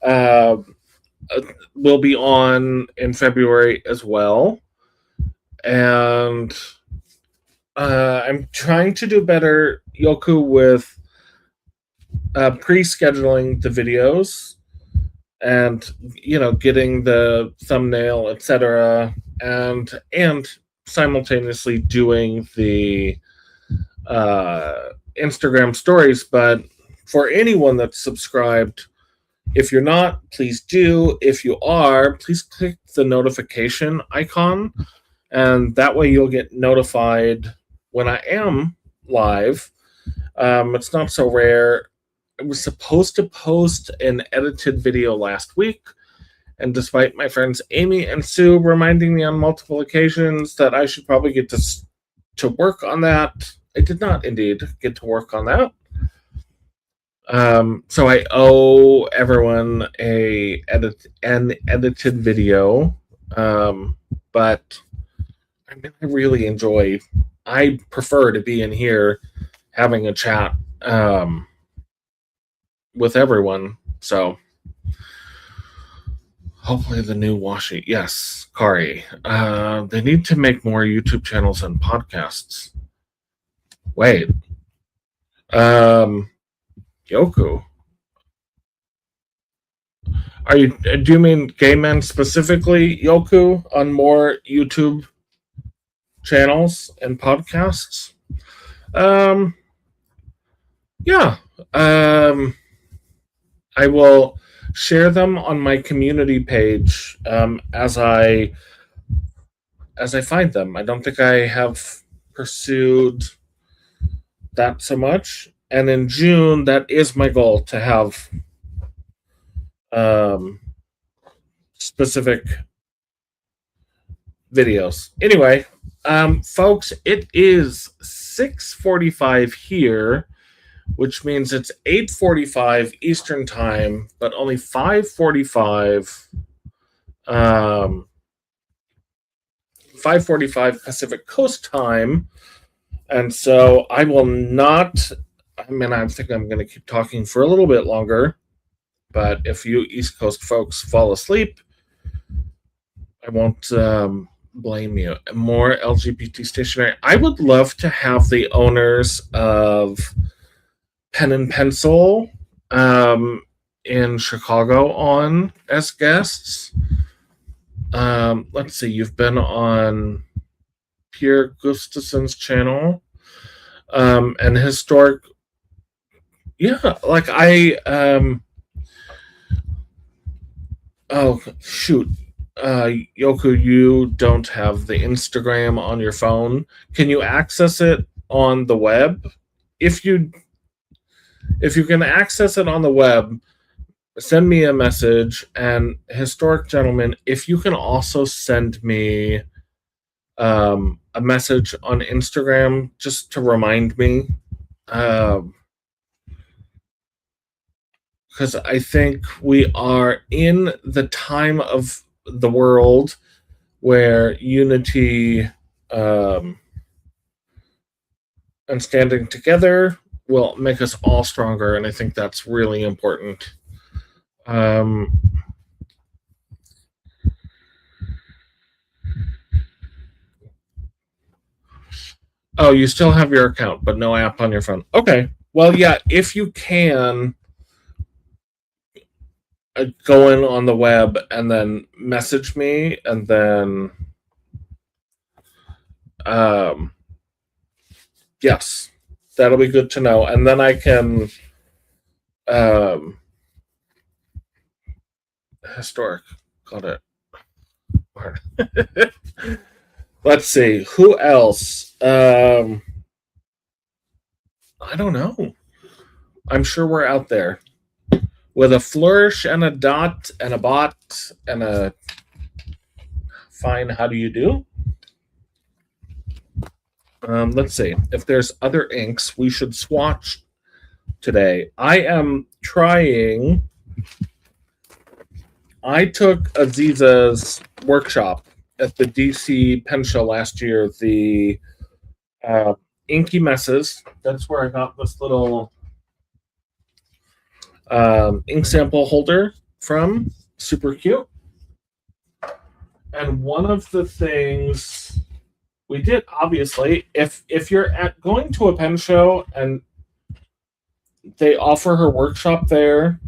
Will be on in February as well. And I'm trying to do better, Yoku, with pre-scheduling the videos and getting the thumbnail, etc., and simultaneously doing the Instagram stories. But for anyone that's subscribed, if you're not, please do. If you are, please click the notification icon, and that way you'll get notified when I am live. It's not so rare. I was supposed to post an edited video last week, and despite my friends Amy and Sue reminding me on multiple occasions that I should probably get to work on that, I did not indeed get to work on that. So I owe everyone an edited video, but I mean, I really enjoy. I prefer to be in here having a chat with everyone. So hopefully the new washi. Yes, Kari. They need to make more YouTube channels and podcasts. Wait. Yoku. Do you mean gay men specifically, Yoku, on more YouTube channels and podcasts? Um, yeah. I will share them on my community page as I find them. I don't think I have pursued that so much. And in June, that is my goal to have um, specific videos. Anyway, folks, it is 6:45 here, which means it's 8:45 Eastern time, but only 5:45 5:45 Pacific Coast time. And so I will not. I mean, I think I'm going to keep talking for a little bit longer. But if you East Coast folks fall asleep, I won't blame you. More LGBT stationery. I would love to have the owners of Pen and Pencil in Chicago on as guests. Let's see. You've been on Pierre Gustafson's channel. And historic. Yeah, like oh, shoot. Yoku, you don't have the Instagram on your phone. Can you access it on the web? If you can access it on the web, send me a message. And historic gentleman, if you can also send me a message on Instagram just to remind me, because I think we are in the time of the world where unity and standing together will make us all stronger, and I think that's really important. Oh, you still have your account, but no app on your phone. Okay. Well, yeah, if you can go in on the web and then message me, and then yes, that'll be good to know. And then I can historic. Got it. Let's see. Who else? I don't know. I'm sure we're out there with a flourish and a dot and a bot and a fine. How do you do? Let's see. If there's other inks, we should swatch today. I am trying. I took Aziza's workshop at the DC Pen Show last year, the Inky Messes. That's where I got this little ink sample holder from. Super cute. And one of the things we did, obviously, if you're going to a pen show and they offer her workshop there,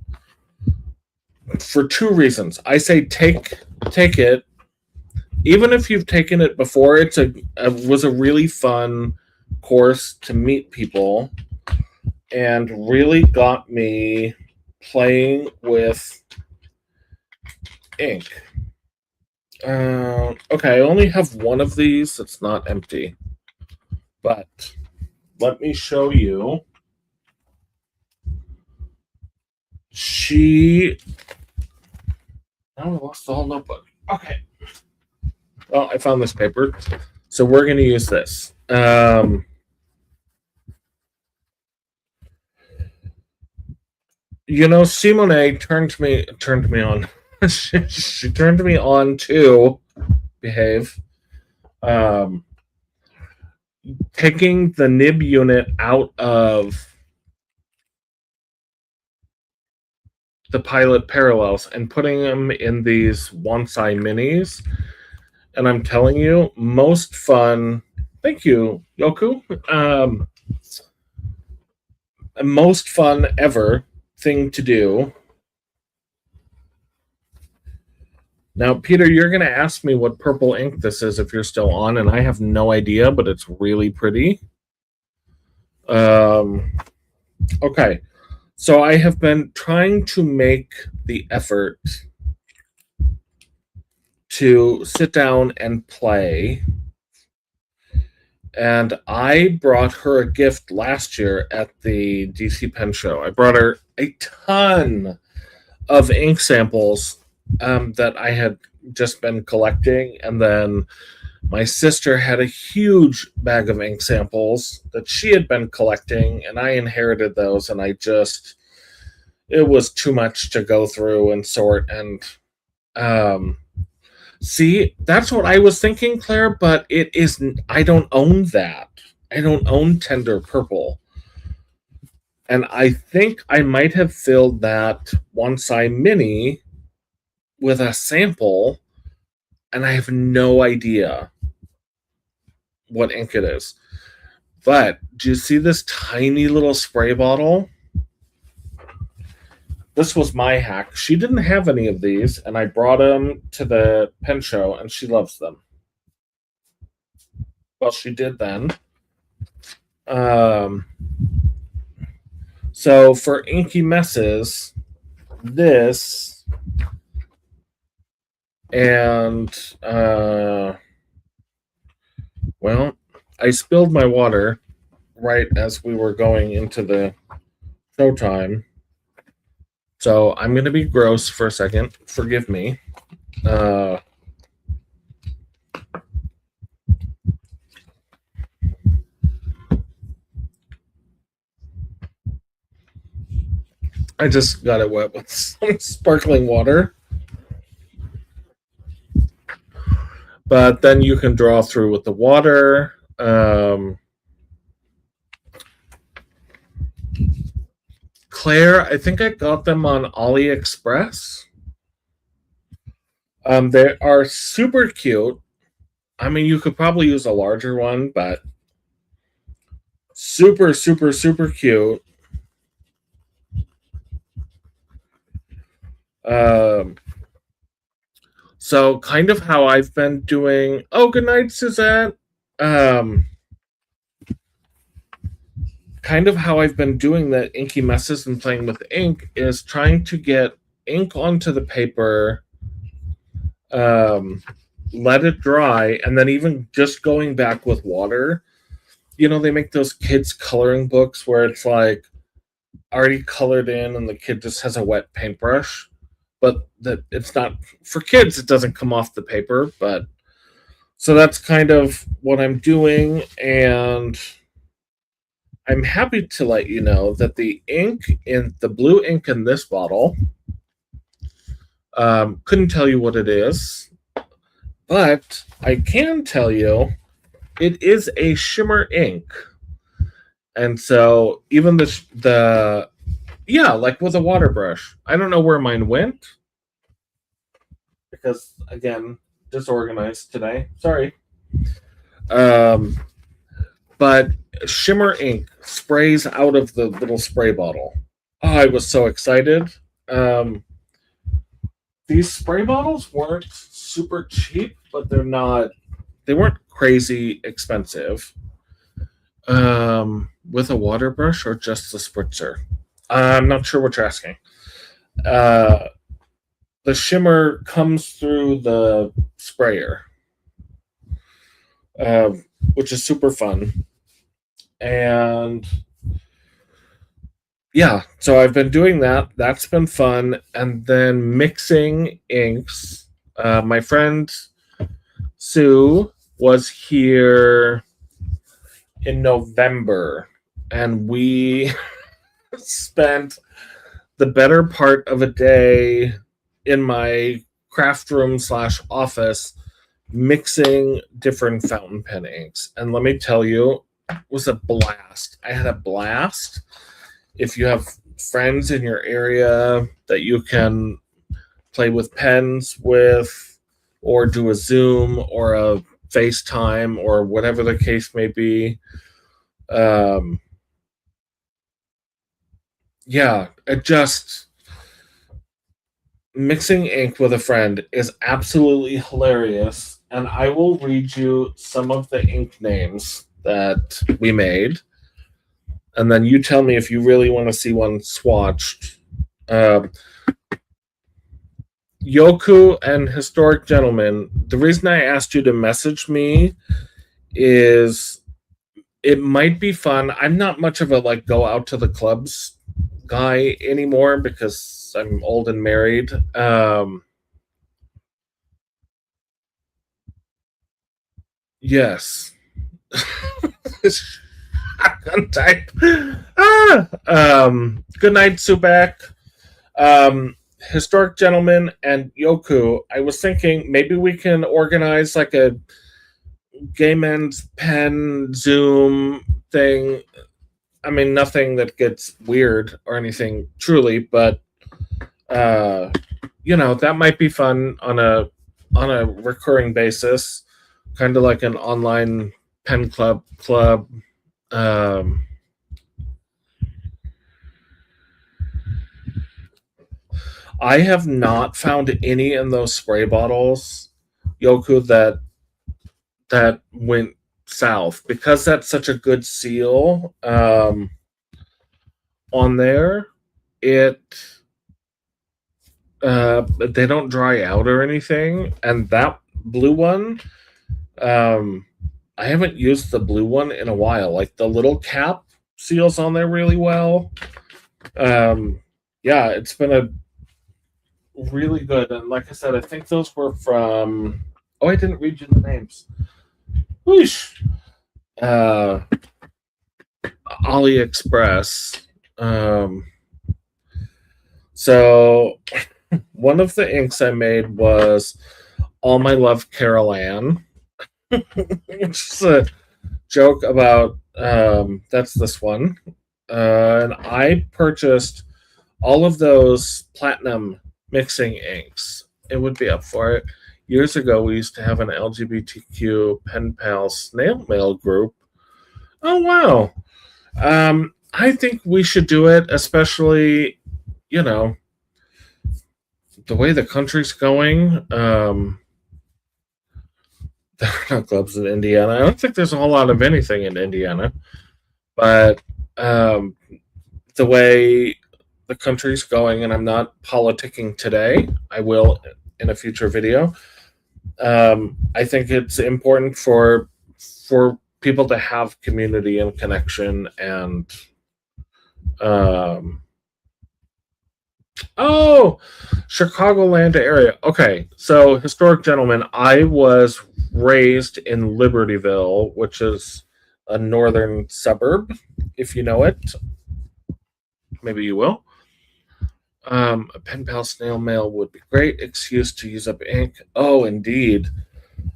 for two reasons. I say take it. Even if you've taken it before, it was a really fun course to meet people and really got me playing ink. Okay, I only have one of these. It's not empty. But let me show you. Now I lost the whole notebook. Okay. Well, I found this paper. So we're going to use this. Simone turned me on. she turned me on to behave. Um, Taking the nib unit out of the pilot parallels and putting them in these Wansai minis. And I'm telling you, most fun. Thank you, Yoku. Most fun ever thing to do. Now, Peter, you're going to ask me what purple ink this is if you're still on, and I have no idea, but it's really pretty. Okay. So I have been trying to make the effort to sit down and play. And I brought her a gift last year at the DC Pen Show. I brought her a ton of ink samples that I had just been collecting. And then my sister had a huge bag of ink samples that she had been collecting, and I inherited those. And it was too much to go through and sort. And see, that's what I was thinking, Claire, but it isn't. I don't own that. I don't own Tender Purple. And I think I might have filled that Wansai Mini with a sample, and I have no idea what ink it is. But do you see this tiny little spray bottle? This was my hack. She didn't have any of these, and I brought them to the pen show, and she loves them. Well, she did then. So for inky messes, this and well, I spilled my water right as we were going into the showtime. So I'm going to be gross for a second. Forgive me. I just got it wet with some sparkling water. But then you can draw through with the water. Claire, I think I got them on AliExpress. They are super cute. I mean, you could probably use a larger one, but super, super, super cute. So kind of how I've been doing. Oh, good night, Suzette. Kind of how I've been doing the inky messes and playing with ink is trying to get ink onto the paper, let it dry, and then even just going back with water. They make those kids coloring books where it's like already colored in and the kid just has a wet paintbrush, but that it's not for kids. It doesn't come off the paper, but so that's kind of what I'm doing. And I'm happy to let you know that the blue ink in this bottle, couldn't tell you what it is, but I can tell you it is a shimmer ink. And so even like with a water brush. I don't know where mine went because, again, disorganized today. Sorry. But shimmer ink sprays out of the little spray bottle. Oh, I was so excited. These spray bottles weren't super cheap, but they weren't crazy expensive. With a water brush or just the spritzer? I'm not sure what you're asking. The shimmer comes through the sprayer, which is super fun. And yeah, so I've been doing that. That's been fun. And then mixing inks. My friend Sue was here in November, and we spent the better part of a day in my craft room slash office mixing different fountain pen inks. And let me tell you, it was a blast. I had a blast. If you have friends in your area that you can play with pens with, or do a Zoom or a FaceTime or whatever the case may be, um, yeah, it just mixing ink with a friend is absolutely hilarious. And I will read you some of the ink names that we made. And then you tell me if you really want to see one swatched. Um, Yoku and Historic Gentleman. The reason I asked you to message me is it might be fun. I'm not much of a like go out to the clubs guy anymore because I'm old and married. Yes. Shotgun type. Good night, Subek. Historic Gentleman and Yoku. I was thinking maybe we can organize like a gay men's pen Zoom thing. I mean, nothing that gets weird or anything truly, but uh, that might be fun on a recurring basis, kind of like an online pen club. Um, I have not found any in those spray bottles, Yoku, that went south because that's such a good seal on there. It they don't dry out or anything, and that blue one, um, I haven't used the blue one in a while. Like the little cap seals on there really well. Yeah, it's been a really good. And like I said, I think those were from. Oh, I didn't read you the names. Whoosh. Uh, AliExpress. So one of the inks I made was All My Love Carol Ann, which is a joke about that's this one. And I purchased all of those platinum mixing inks. It would be up for it. Years ago, we used to have an LGBTQ pen pal snail mail group. Oh, wow. I think we should do it, especially, you know, the way the country's going. There are no clubs in Indiana. I don't think there's a whole lot of anything in Indiana, but um, the way the country's going, and I'm not politicking today, I will in a future video. I think it's important for people to have community and connection and um, oh, Chicagoland area. Okay, so historic gentleman. I was raised in Libertyville, which is a northern suburb. If you know it, maybe you will. A pen pal snail mail would be great. Excuse to use up ink. Oh, indeed.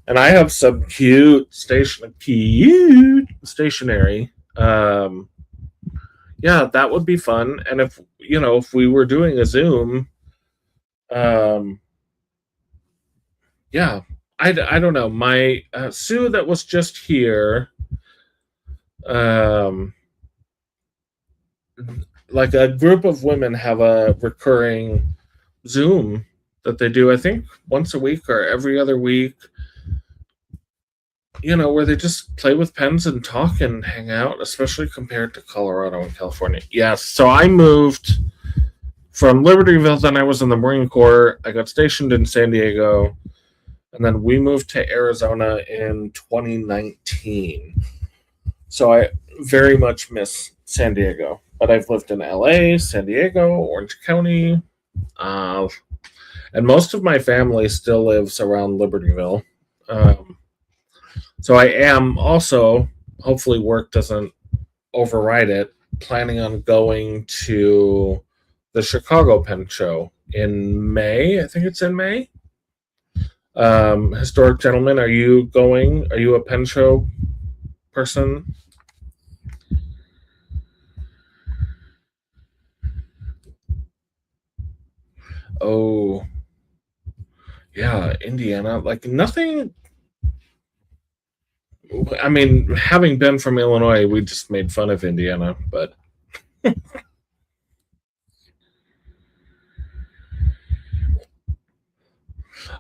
And I have some cute stationery. Yeah, that would be fun. And if we were doing a Zoom, um, yeah, I don't know. My Sue that was just here, um, like a group of women have a recurring Zoom that they do, I think, once a week or every other week, where they just play with pens and talk and hang out, especially compared to Colorado and California. Yes. So I moved from Libertyville, then I was in the Marine Corps. I got stationed in San Diego, and then we moved to Arizona in 2019. So I very much miss San Diego, but I've lived in LA, San Diego, Orange County, and most of my family still lives around Libertyville. So I am also, hopefully work doesn't override it, planning on going to the Chicago Pen Show in May. I think it's in May. Historic Gentleman, are you going? Are you a pen show person? Oh, yeah, Indiana. Like nothing. I mean, having been from Illinois, we just made fun of Indiana, but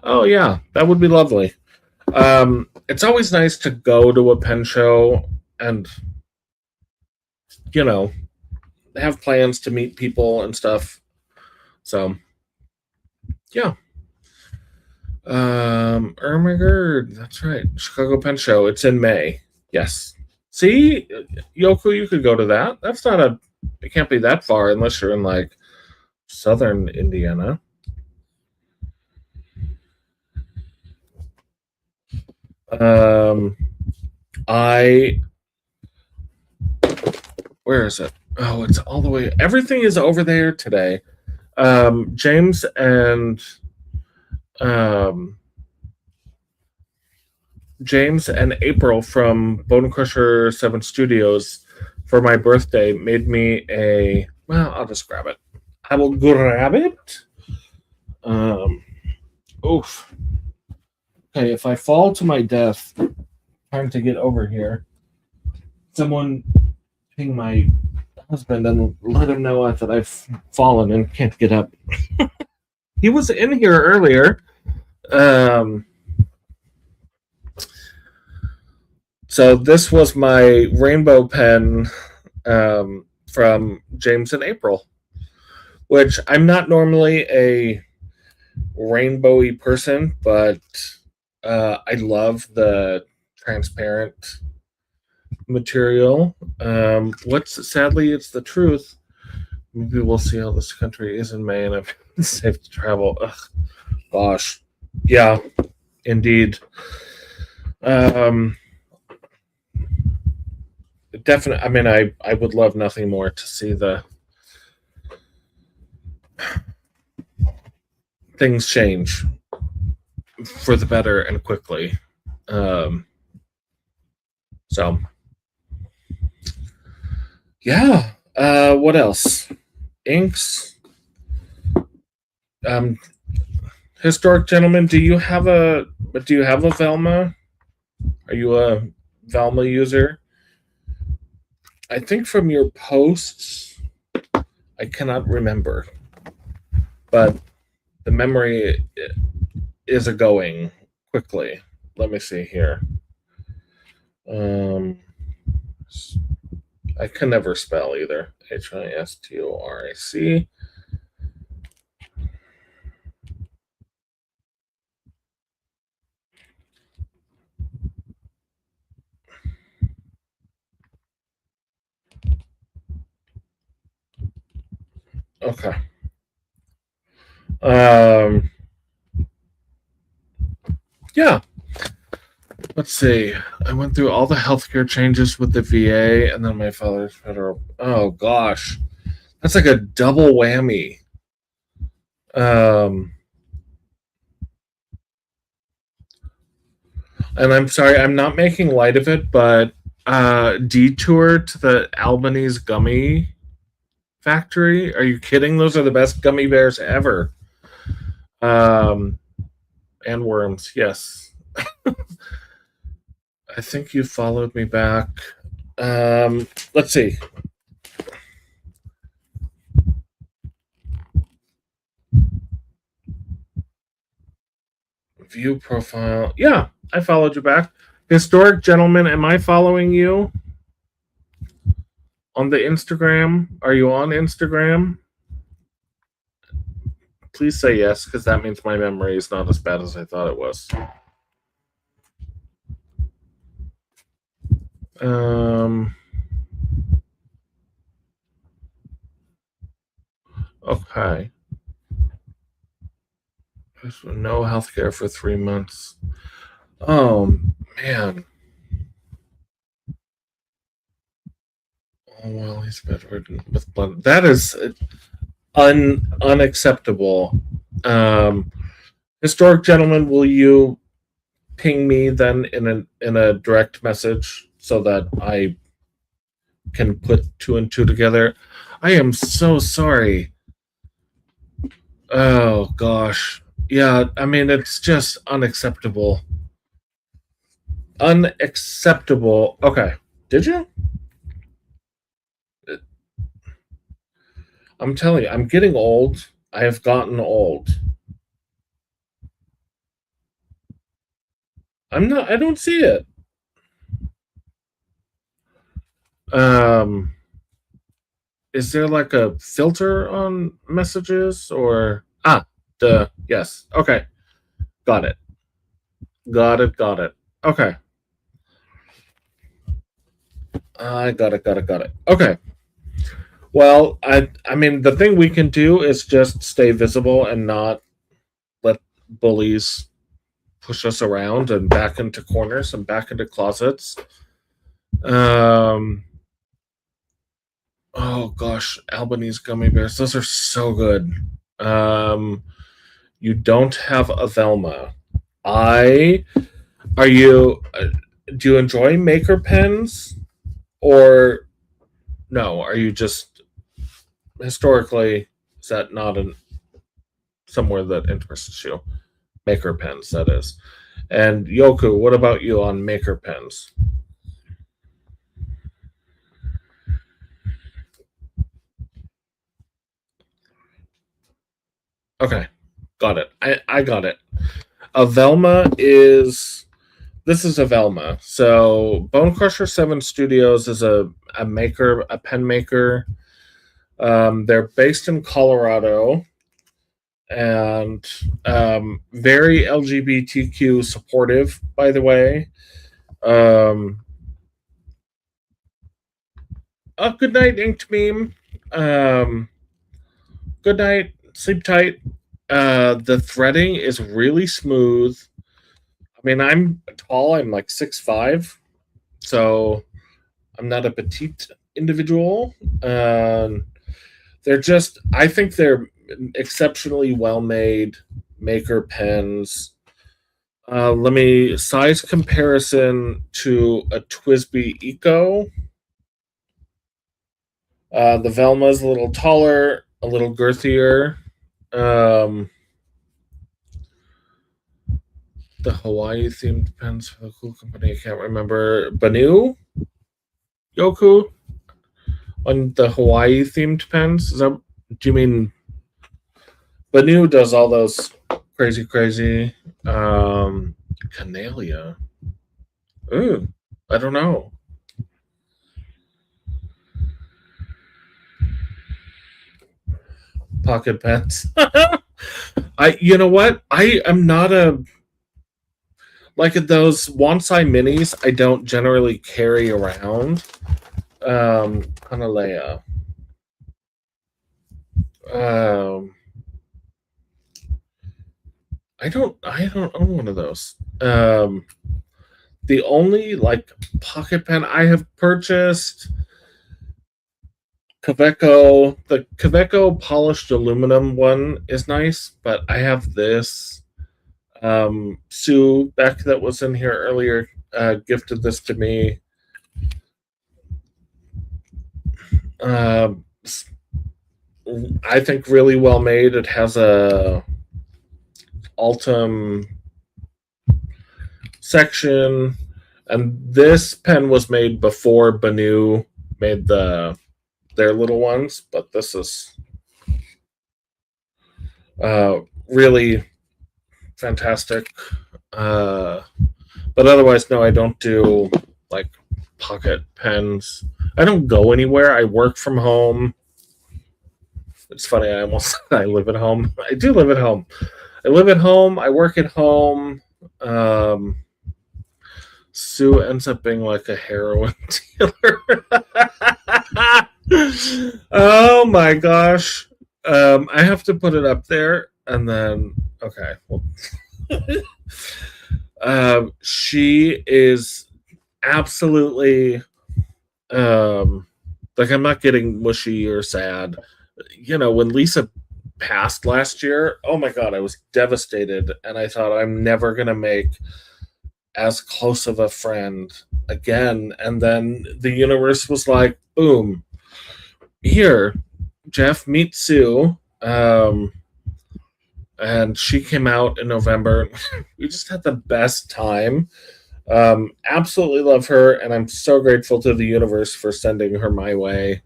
oh yeah, that would be lovely. It's always nice to go to a pen show and you know have plans to meet people and stuff. So yeah, Erminger, that's right, Chicago Pen Show. It's in May. Yes. See, Yoku, you could go to that. That's not a. It can't be that far unless you're in like southern Indiana. Um, I. Where is it? Oh, it's all the way. Everything is over there today. James and um, James and April from Bone Crusher 7 Studios for my birthday made me a. Well, I'll just grab it. I will grab it. Um, oof. Okay, if I fall to my death, time to get over here. Someone ping my husband and let him know that I've fallen and can't get up. He was in here earlier. Um, so this was my rainbow pen from James and April, which I'm not normally a rainbowy person, but I love the transparent material. What's sadly, it's the truth. Maybe we'll see how this country is in May, and I'm safe to travel. Ugh, gosh, yeah, indeed. Um, Definitely. I mean, I would love nothing more to see the things change for the better and quickly. Um, so, yeah. What else? Inks. Um, Historic Gentleman. Do you have a Velma? Are you a Velma user? I think from your posts, I cannot remember, but the memory is a going quickly. Let me see here. Um, I can never spell either. Historic. Okay. Um, yeah. Let's see. I went through all the healthcare changes with the VA, and then my father's federal. Oh gosh, that's like a double whammy. Um, and I'm sorry, I'm not making light of it, but detour to the Albanese gummy factory. Are you kidding? Those are the best gummy bears ever. Um, and worms, yes. I think you followed me back. Let's see. View profile. Yeah, I followed you back. Historic Gentleman, am I following you on the Instagram? Are you on Instagram? Please say yes, because that means my memory is not as bad as I thought it was. Okay. No healthcare for 3 months. Oh man. Oh well, he's bedridden with blood. That is Unacceptable. Um, Historic gentleman, will you ping me then in a direct message so that I can put two and two together? I am so sorry. Oh gosh. Yeah, I mean it's just unacceptable. Unacceptable. Okay. Did you? I'm telling you, I'm getting old. I have gotten old. I'm not I don't see it. Um is there like a filter on messages or duh. Yes. Okay. Got it. Got it. Got it. Okay. I got it. Got it. Got it. Okay. Well, I mean the thing we can do is just stay visible and not let bullies push us around and back into corners and back into closets. Um oh gosh, Albanese gummy bears. Those are so good. Um you don't have a Velma. I are you do you enjoy maker pens or no? Are you just historically is that not an somewhere that interests you? Maker pens, that is. And Yoku, what about you on maker pens? Okay, got it. I got it. A Velma is this is a Velma. So Bone Crusher 7 Studios is a maker, a pen maker. They're based in Colorado and very LGBTQ supportive, by the way. Um, good night, Inked Meme. Um, good night, sleep tight. The threading is really smooth. I mean, I'm tall. I'm like 6'5", so I'm not a petite individual. They're just, I think they're exceptionally well made maker pens. Let me size comparison to a Twisby Eco. The Velma's a little taller, a little girthier. Um, the Hawaii themed pens for the cool company. I can't remember. Banu Yoku on the Hawaii themed pens. Is that? Do you mean Banu does all those crazy? Canalia. Ooh, I don't know. Pocket pens. You know what? I am not a like those Wansai minis. I don't generally carry around. Kanalea. Um, I don't own one of those. The only like pocket pen I have purchased Kaveco, the Kaveco polished aluminum one is nice, but I have this. Sue Beck that was in here earlier gifted this to me. Um, I think really well made. It has a Altum section, and this pen was made before Banu made their little ones, but this is really fantastic. Uh, but otherwise, no, I don't do like pocket pens. I don't go anywhere. I work from home. It's funny. I almost I live at home. I do live at home. I live at home. I work at home. Um, Sue ends up being like a heroin dealer. Oh my gosh. I have to put it up there and then okay. Well, she is absolutely like I'm not getting mushy or sad. when Lisa passed last year, oh my God, I was devastated. And I thought, I'm never going to make as close of a friend again. And then the universe was like, boom, here, Jeff, meet Sue. And she came out in November. We just had the best time. Absolutely love her, and I'm so grateful to the universe for sending her my way.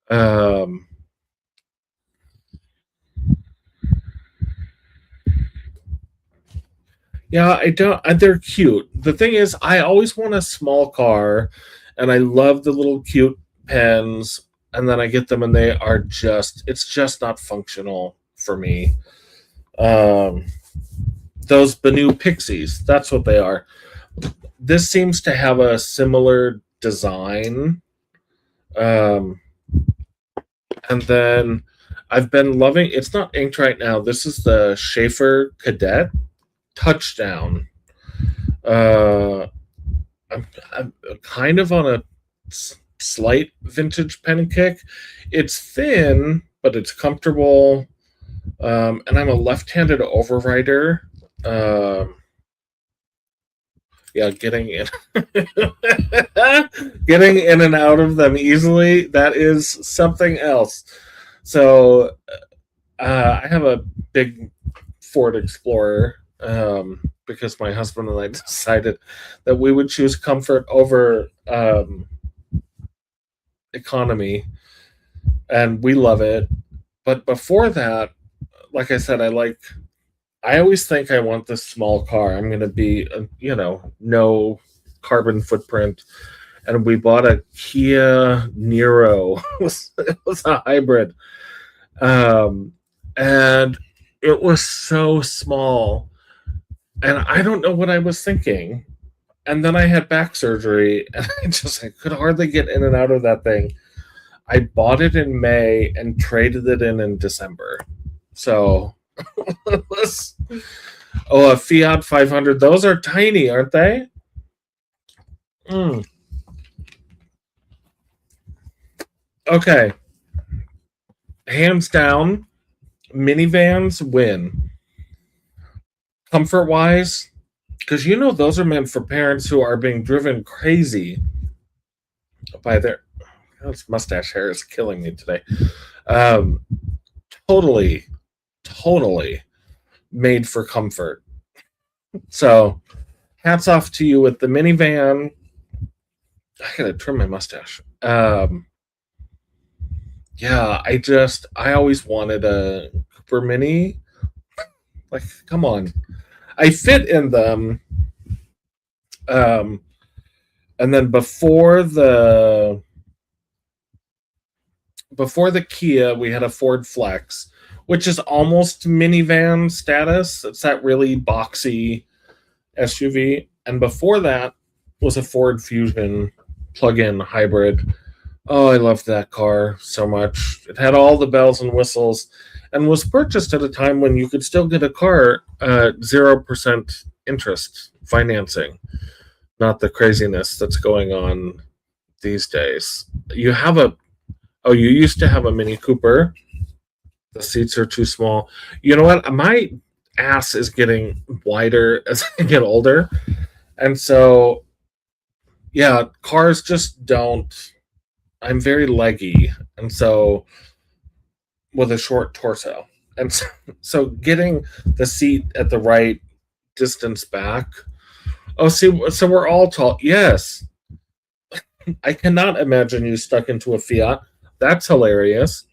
Um, yeah, I don't. They're cute. The thing is, I always want a small car, and I love the little cute pens. And then I get them, and they are it's just not functional for me. Um, those Banu Pixies, that's what they are. This seems to have a similar design. Um, and then I've been loving. It's not inked right now. This is the Schaefer Cadet Touchdown. Uh, I'm kind of on a slight vintage pen kick. It's thin, but it's comfortable. And I'm a left-handed overwriter. Um, yeah, getting in, getting in and out of them easily. That is something else. So I have a big Ford Explorer because my husband and I decided that we would choose comfort over economy, and we love it. But before that, like I said, I always think I want this small car. I'm going to be, no carbon footprint. And we bought a Kia Niro. It was a hybrid. Um, and it was so small. And I don't know what I was thinking. And then I had back surgery, and I could hardly get in and out of that thing. I bought it in May and traded it in December. So, a Fiat 500. Those are tiny, aren't they? Mm. Okay. Hands down, minivans win. Comfort wise, because those are meant for parents who are being driven crazy by their. This mustache hair is killing me today. Um, totally, totally made for comfort. So, hats off to you with the minivan. I gotta trim my mustache. Yeah, I always wanted a Cooper Mini. Like, come on, I fit in them. Um, and then before the Kia, we had a Ford Flex, which is almost minivan status. It's that really boxy SUV. And before that was a Ford Fusion plug-in hybrid. Oh, I loved that car so much. It had all the bells and whistles and was purchased at a time when you could still get a car 0% interest financing. Not the craziness that's going on these days. You used to have a Mini Cooper. The seats are too small. You know what? My ass is getting wider as I get older. And so, yeah, cars just don't. I'm very leggy. And so, with a short torso. And so getting the seat at the right distance back. Oh, see, so we're all tall. Yes. I cannot imagine you stuck into a Fiat. That's hilarious.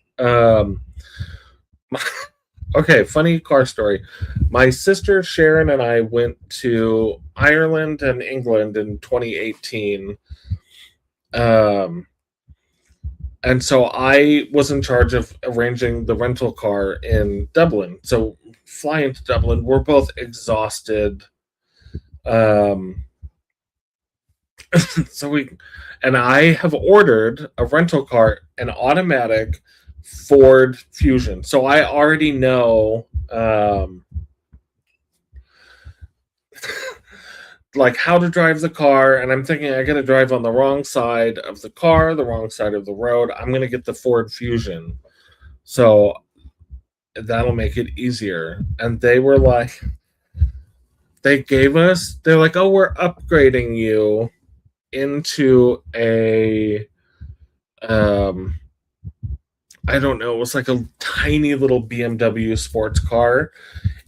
Okay, funny car story. My sister Sharon and I went to Ireland and England in 2018. And so I was in charge of arranging the rental car in Dublin. So fly into Dublin. We're both exhausted. Um, and I have ordered a rental car, an automatic Ford Fusion. So I already know like how to drive the car, and I'm thinking I got to drive on the wrong side of the car, the wrong side of the road. I'm going to get the Ford Fusion. So that'll make it easier. And they were like, they're like, oh, we're upgrading you into a, um, I don't know, it was like a tiny little BMW sports car.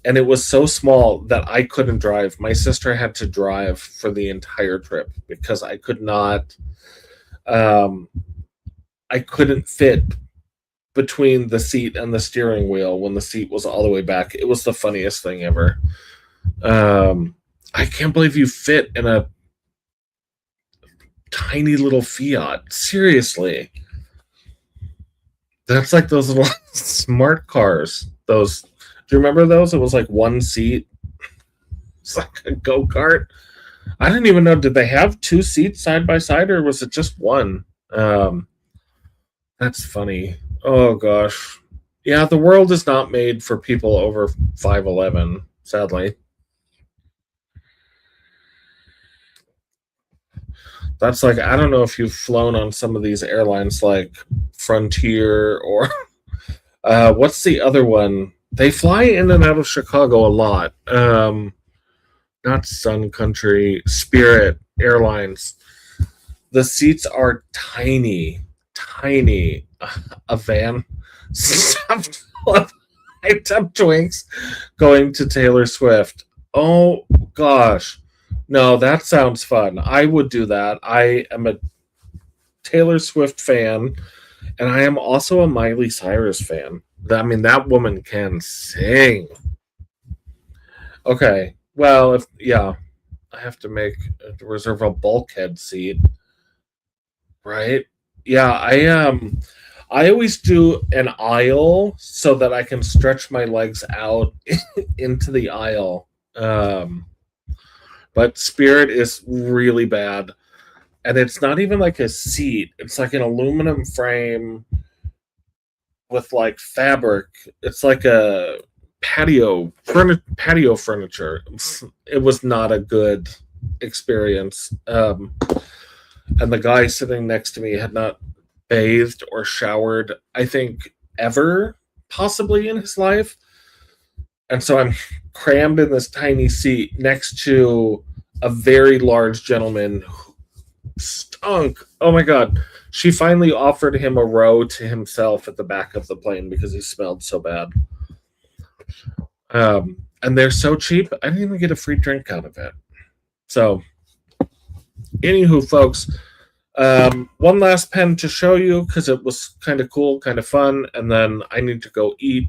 And it was so small that I couldn't drive. My sister had to drive for the entire trip because um, I couldn't fit between the seat and the steering wheel when the seat was all the way back. It was the funniest thing ever. Um, I can't believe you fit in a tiny little Fiat. Seriously. That's like those little smart cars. Those, do you remember those? It was like one seat. It's like a go kart. I didn't even know. Did they have two seats side by side, or was it just one? Um, that's funny. Oh gosh, yeah. The world is not made for people over 5'11". Sadly, that's like, I don't know if you've flown on some of these airlines like Frontier or what's the other one? They fly in and out of Chicago a lot. Not Sun Country, Spirit Airlines. The seats are tiny, tiny. A van stuffed full of hyped up twinks going to Taylor Swift. Oh gosh. No, that sounds fun. I would do that. I am a Taylor Swift fan, and I am also a Miley Cyrus fan. I mean, that woman can sing. Okay. Well, if yeah, I have to make reserve a bulkhead seat, right? Yeah, I always do an aisle so that I can stretch my legs out into the aisle. But Spirit is really bad, and it's not even like a seat. It's like an aluminum frame with like fabric. It's like a patio furniture. It was not a good experience. And the guy sitting next to me had not bathed or showered, I think, ever, possibly in his life. And so I'm crammed in this tiny seat next to a very large gentleman who stunk. Oh my God. She finally offered him a row to himself at the back of the plane because he smelled so bad. And they're so cheap, I didn't even get a free drink out of it. So, anywho, folks, one last pen to show you because it was kind of cool, kind of fun, and then I need to go eat.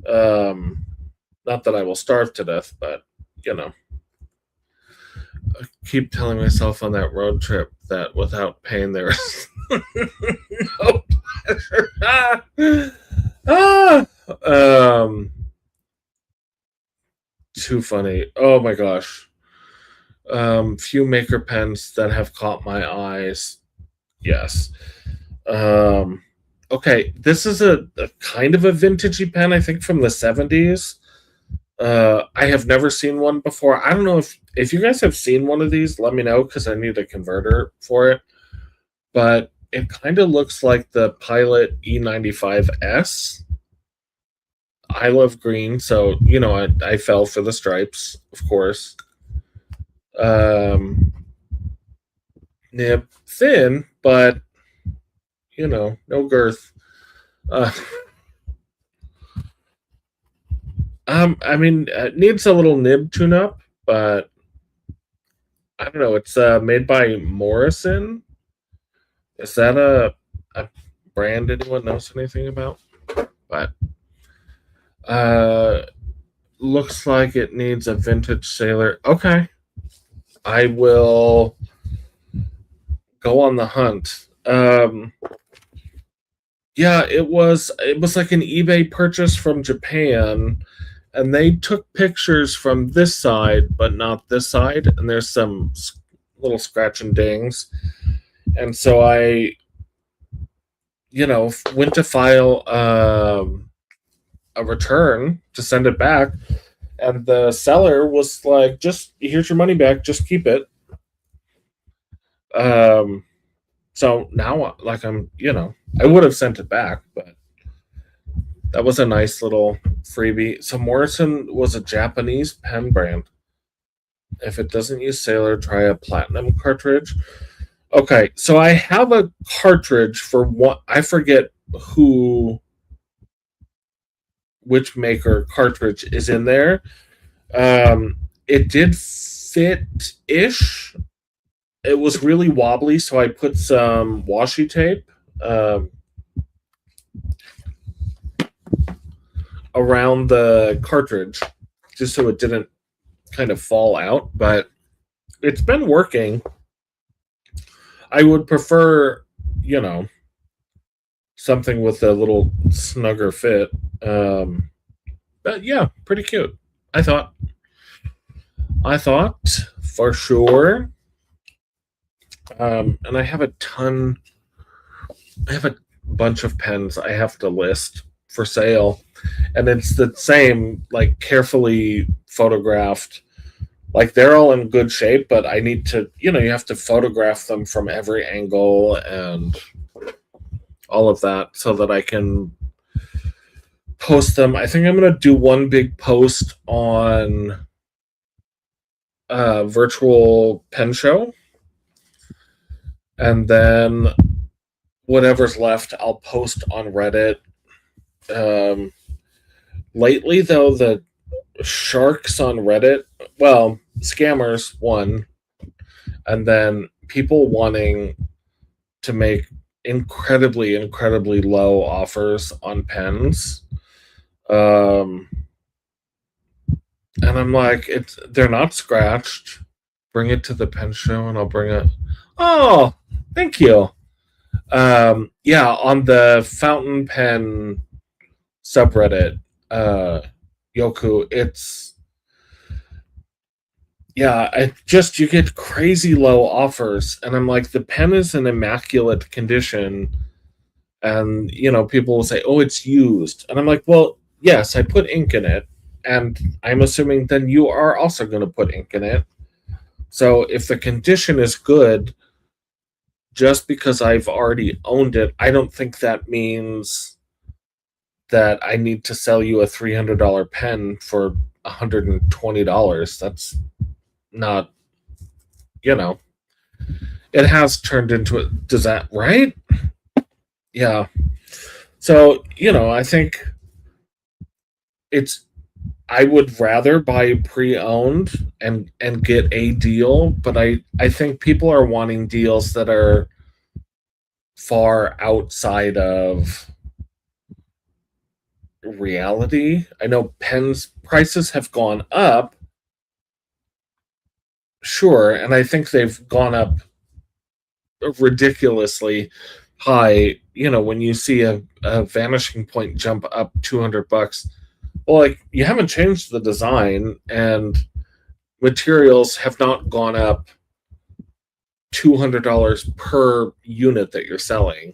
Not that I will starve to death, but you know, I keep telling myself on that road trip that without pain there is no pleasure. Ah! Um, too funny. Oh my gosh. Few maker pens that have caught my eyes. Yes. Um, okay, this is a kind of a vintagey pen, I think from the 70s. I have never seen one before. I don't know if you guys have seen one of these, let me know because I need a converter for it. But it kind of looks like the Pilot E95S. I love green, so you know I fell for the stripes, of course. Um, Nib thin, but you know, no girth. Uh, I mean, it needs a little nib tune up, but I don't know. It's made by Morrison. Is that a brand anyone knows anything about? But uh, looks like it needs a vintage sailor. Okay, I will go on the hunt. Yeah, it was like an eBay purchase from Japan, and they took pictures from this side, but not this side, and there's some little scratch and dings, and so I, went to file a return to send it back, and the seller was like, "Just here's your money back, just keep it." Um, so now, like I would have sent it back, but That was a nice little freebie. So Morrison was a Japanese pen brand. If it doesn't use Sailor, try a platinum cartridge. Okay, so I have a cartridge for what I forget who which maker cartridge is in there. It did fit ish. It was really wobbly, so I put some washi tape around the cartridge just so it didn't kind of fall out. But it's been working. I would prefer, you know, something with a little snugger fit. But yeah, pretty cute. I thought. I thought for sure. And I have a ton. I have a bunch of pens I have to list for sale, and it's the same, like carefully photographed. Like they're all in good shape, but I need to, you have to photograph them from every angle and all of that so that I can post them. I think I'm going to do one big post on virtual pen show, and then whatever's left I'll post on Reddit. Lately though, the sharks on Reddit, well, scammers one, and then people wanting to make incredibly low offers on pens. And I'm like, they're not scratched. Bring it to the pen show and I'll bring it. Oh, thank you. Yeah, on the fountain pen subreddit, Yoku, you get crazy low offers, and I'm like, the pen is in immaculate condition, and people will say, oh, it's used, and I'm like, well, yes, I put ink in it, and I'm assuming then you are also going to put ink in it. So if the condition is good, just because I've already owned it, I don't think that means that I need to sell you a $300 pen for $120. That's not, it has turned into it. Does that, right? Yeah. So, I think I would rather buy pre-owned and get a deal, but I think people are wanting deals that are far outside of reality. I know pens prices have gone up, sure, and I think they've gone up ridiculously high. When you see a Vanishing Point jump up $200, well, like, you haven't changed the design, and materials have not gone up $200 per unit that you're selling.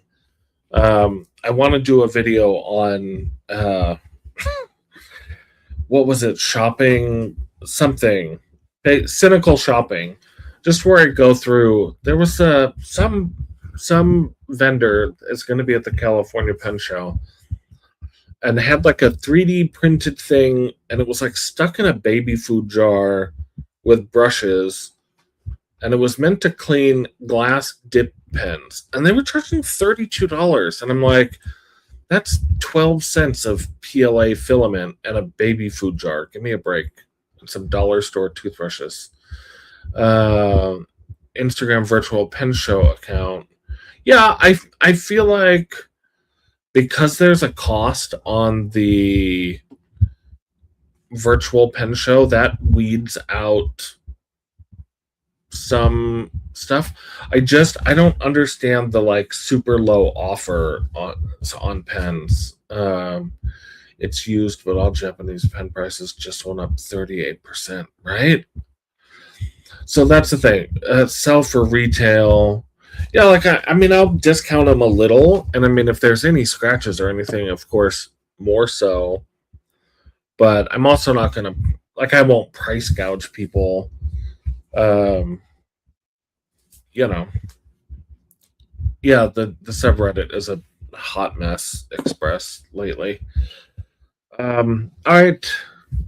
I want to do a video on what was it? Shopping something, cynical shopping. Just where I go through. There was some vendor is going to be at the California Pen Show, and had like a 3D printed thing, and it was like stuck in a baby food jar with brushes, and it was meant to clean glass dip pens, and they were charging $32, and I'm like, that's 12 cents of PLA filament and a baby food jar. Give me a break. And some dollar store toothbrushes. Instagram virtual pen show account. Yeah, I feel like because there's a cost on the virtual pen show, that weeds out some stuff. I don't understand the like super low offer on pens. It's used, but all Japanese pen prices just went up 38%, right? So that's the thing. Sell for retail. Yeah, like I mean, I'll discount them a little, and I mean, if there's any scratches or anything, of course, more so. But I'm also not gonna, like, I won't price gouge people. Yeah, the subreddit is a hot mess express lately. All right,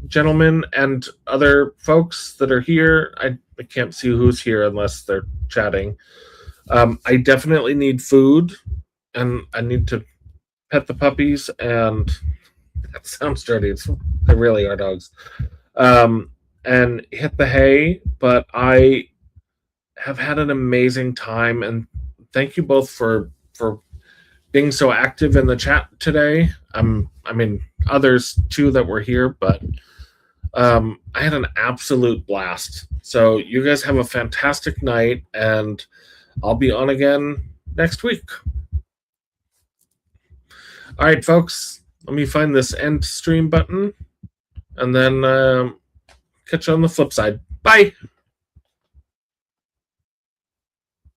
gentlemen and other folks that are here. I can't see who's here unless they're chatting. I definitely need food, and I need to pet the puppies. And that sounds dirty. They really are dogs. And hit the hay. But I have had an amazing time, and thank you both for being so active in the chat today. I mean, others too that were here, but I had an absolute blast. So you guys have a fantastic night, and I'll be on again next week. All right, folks, let me find this end stream button, and then catch you on the flip side. Bye.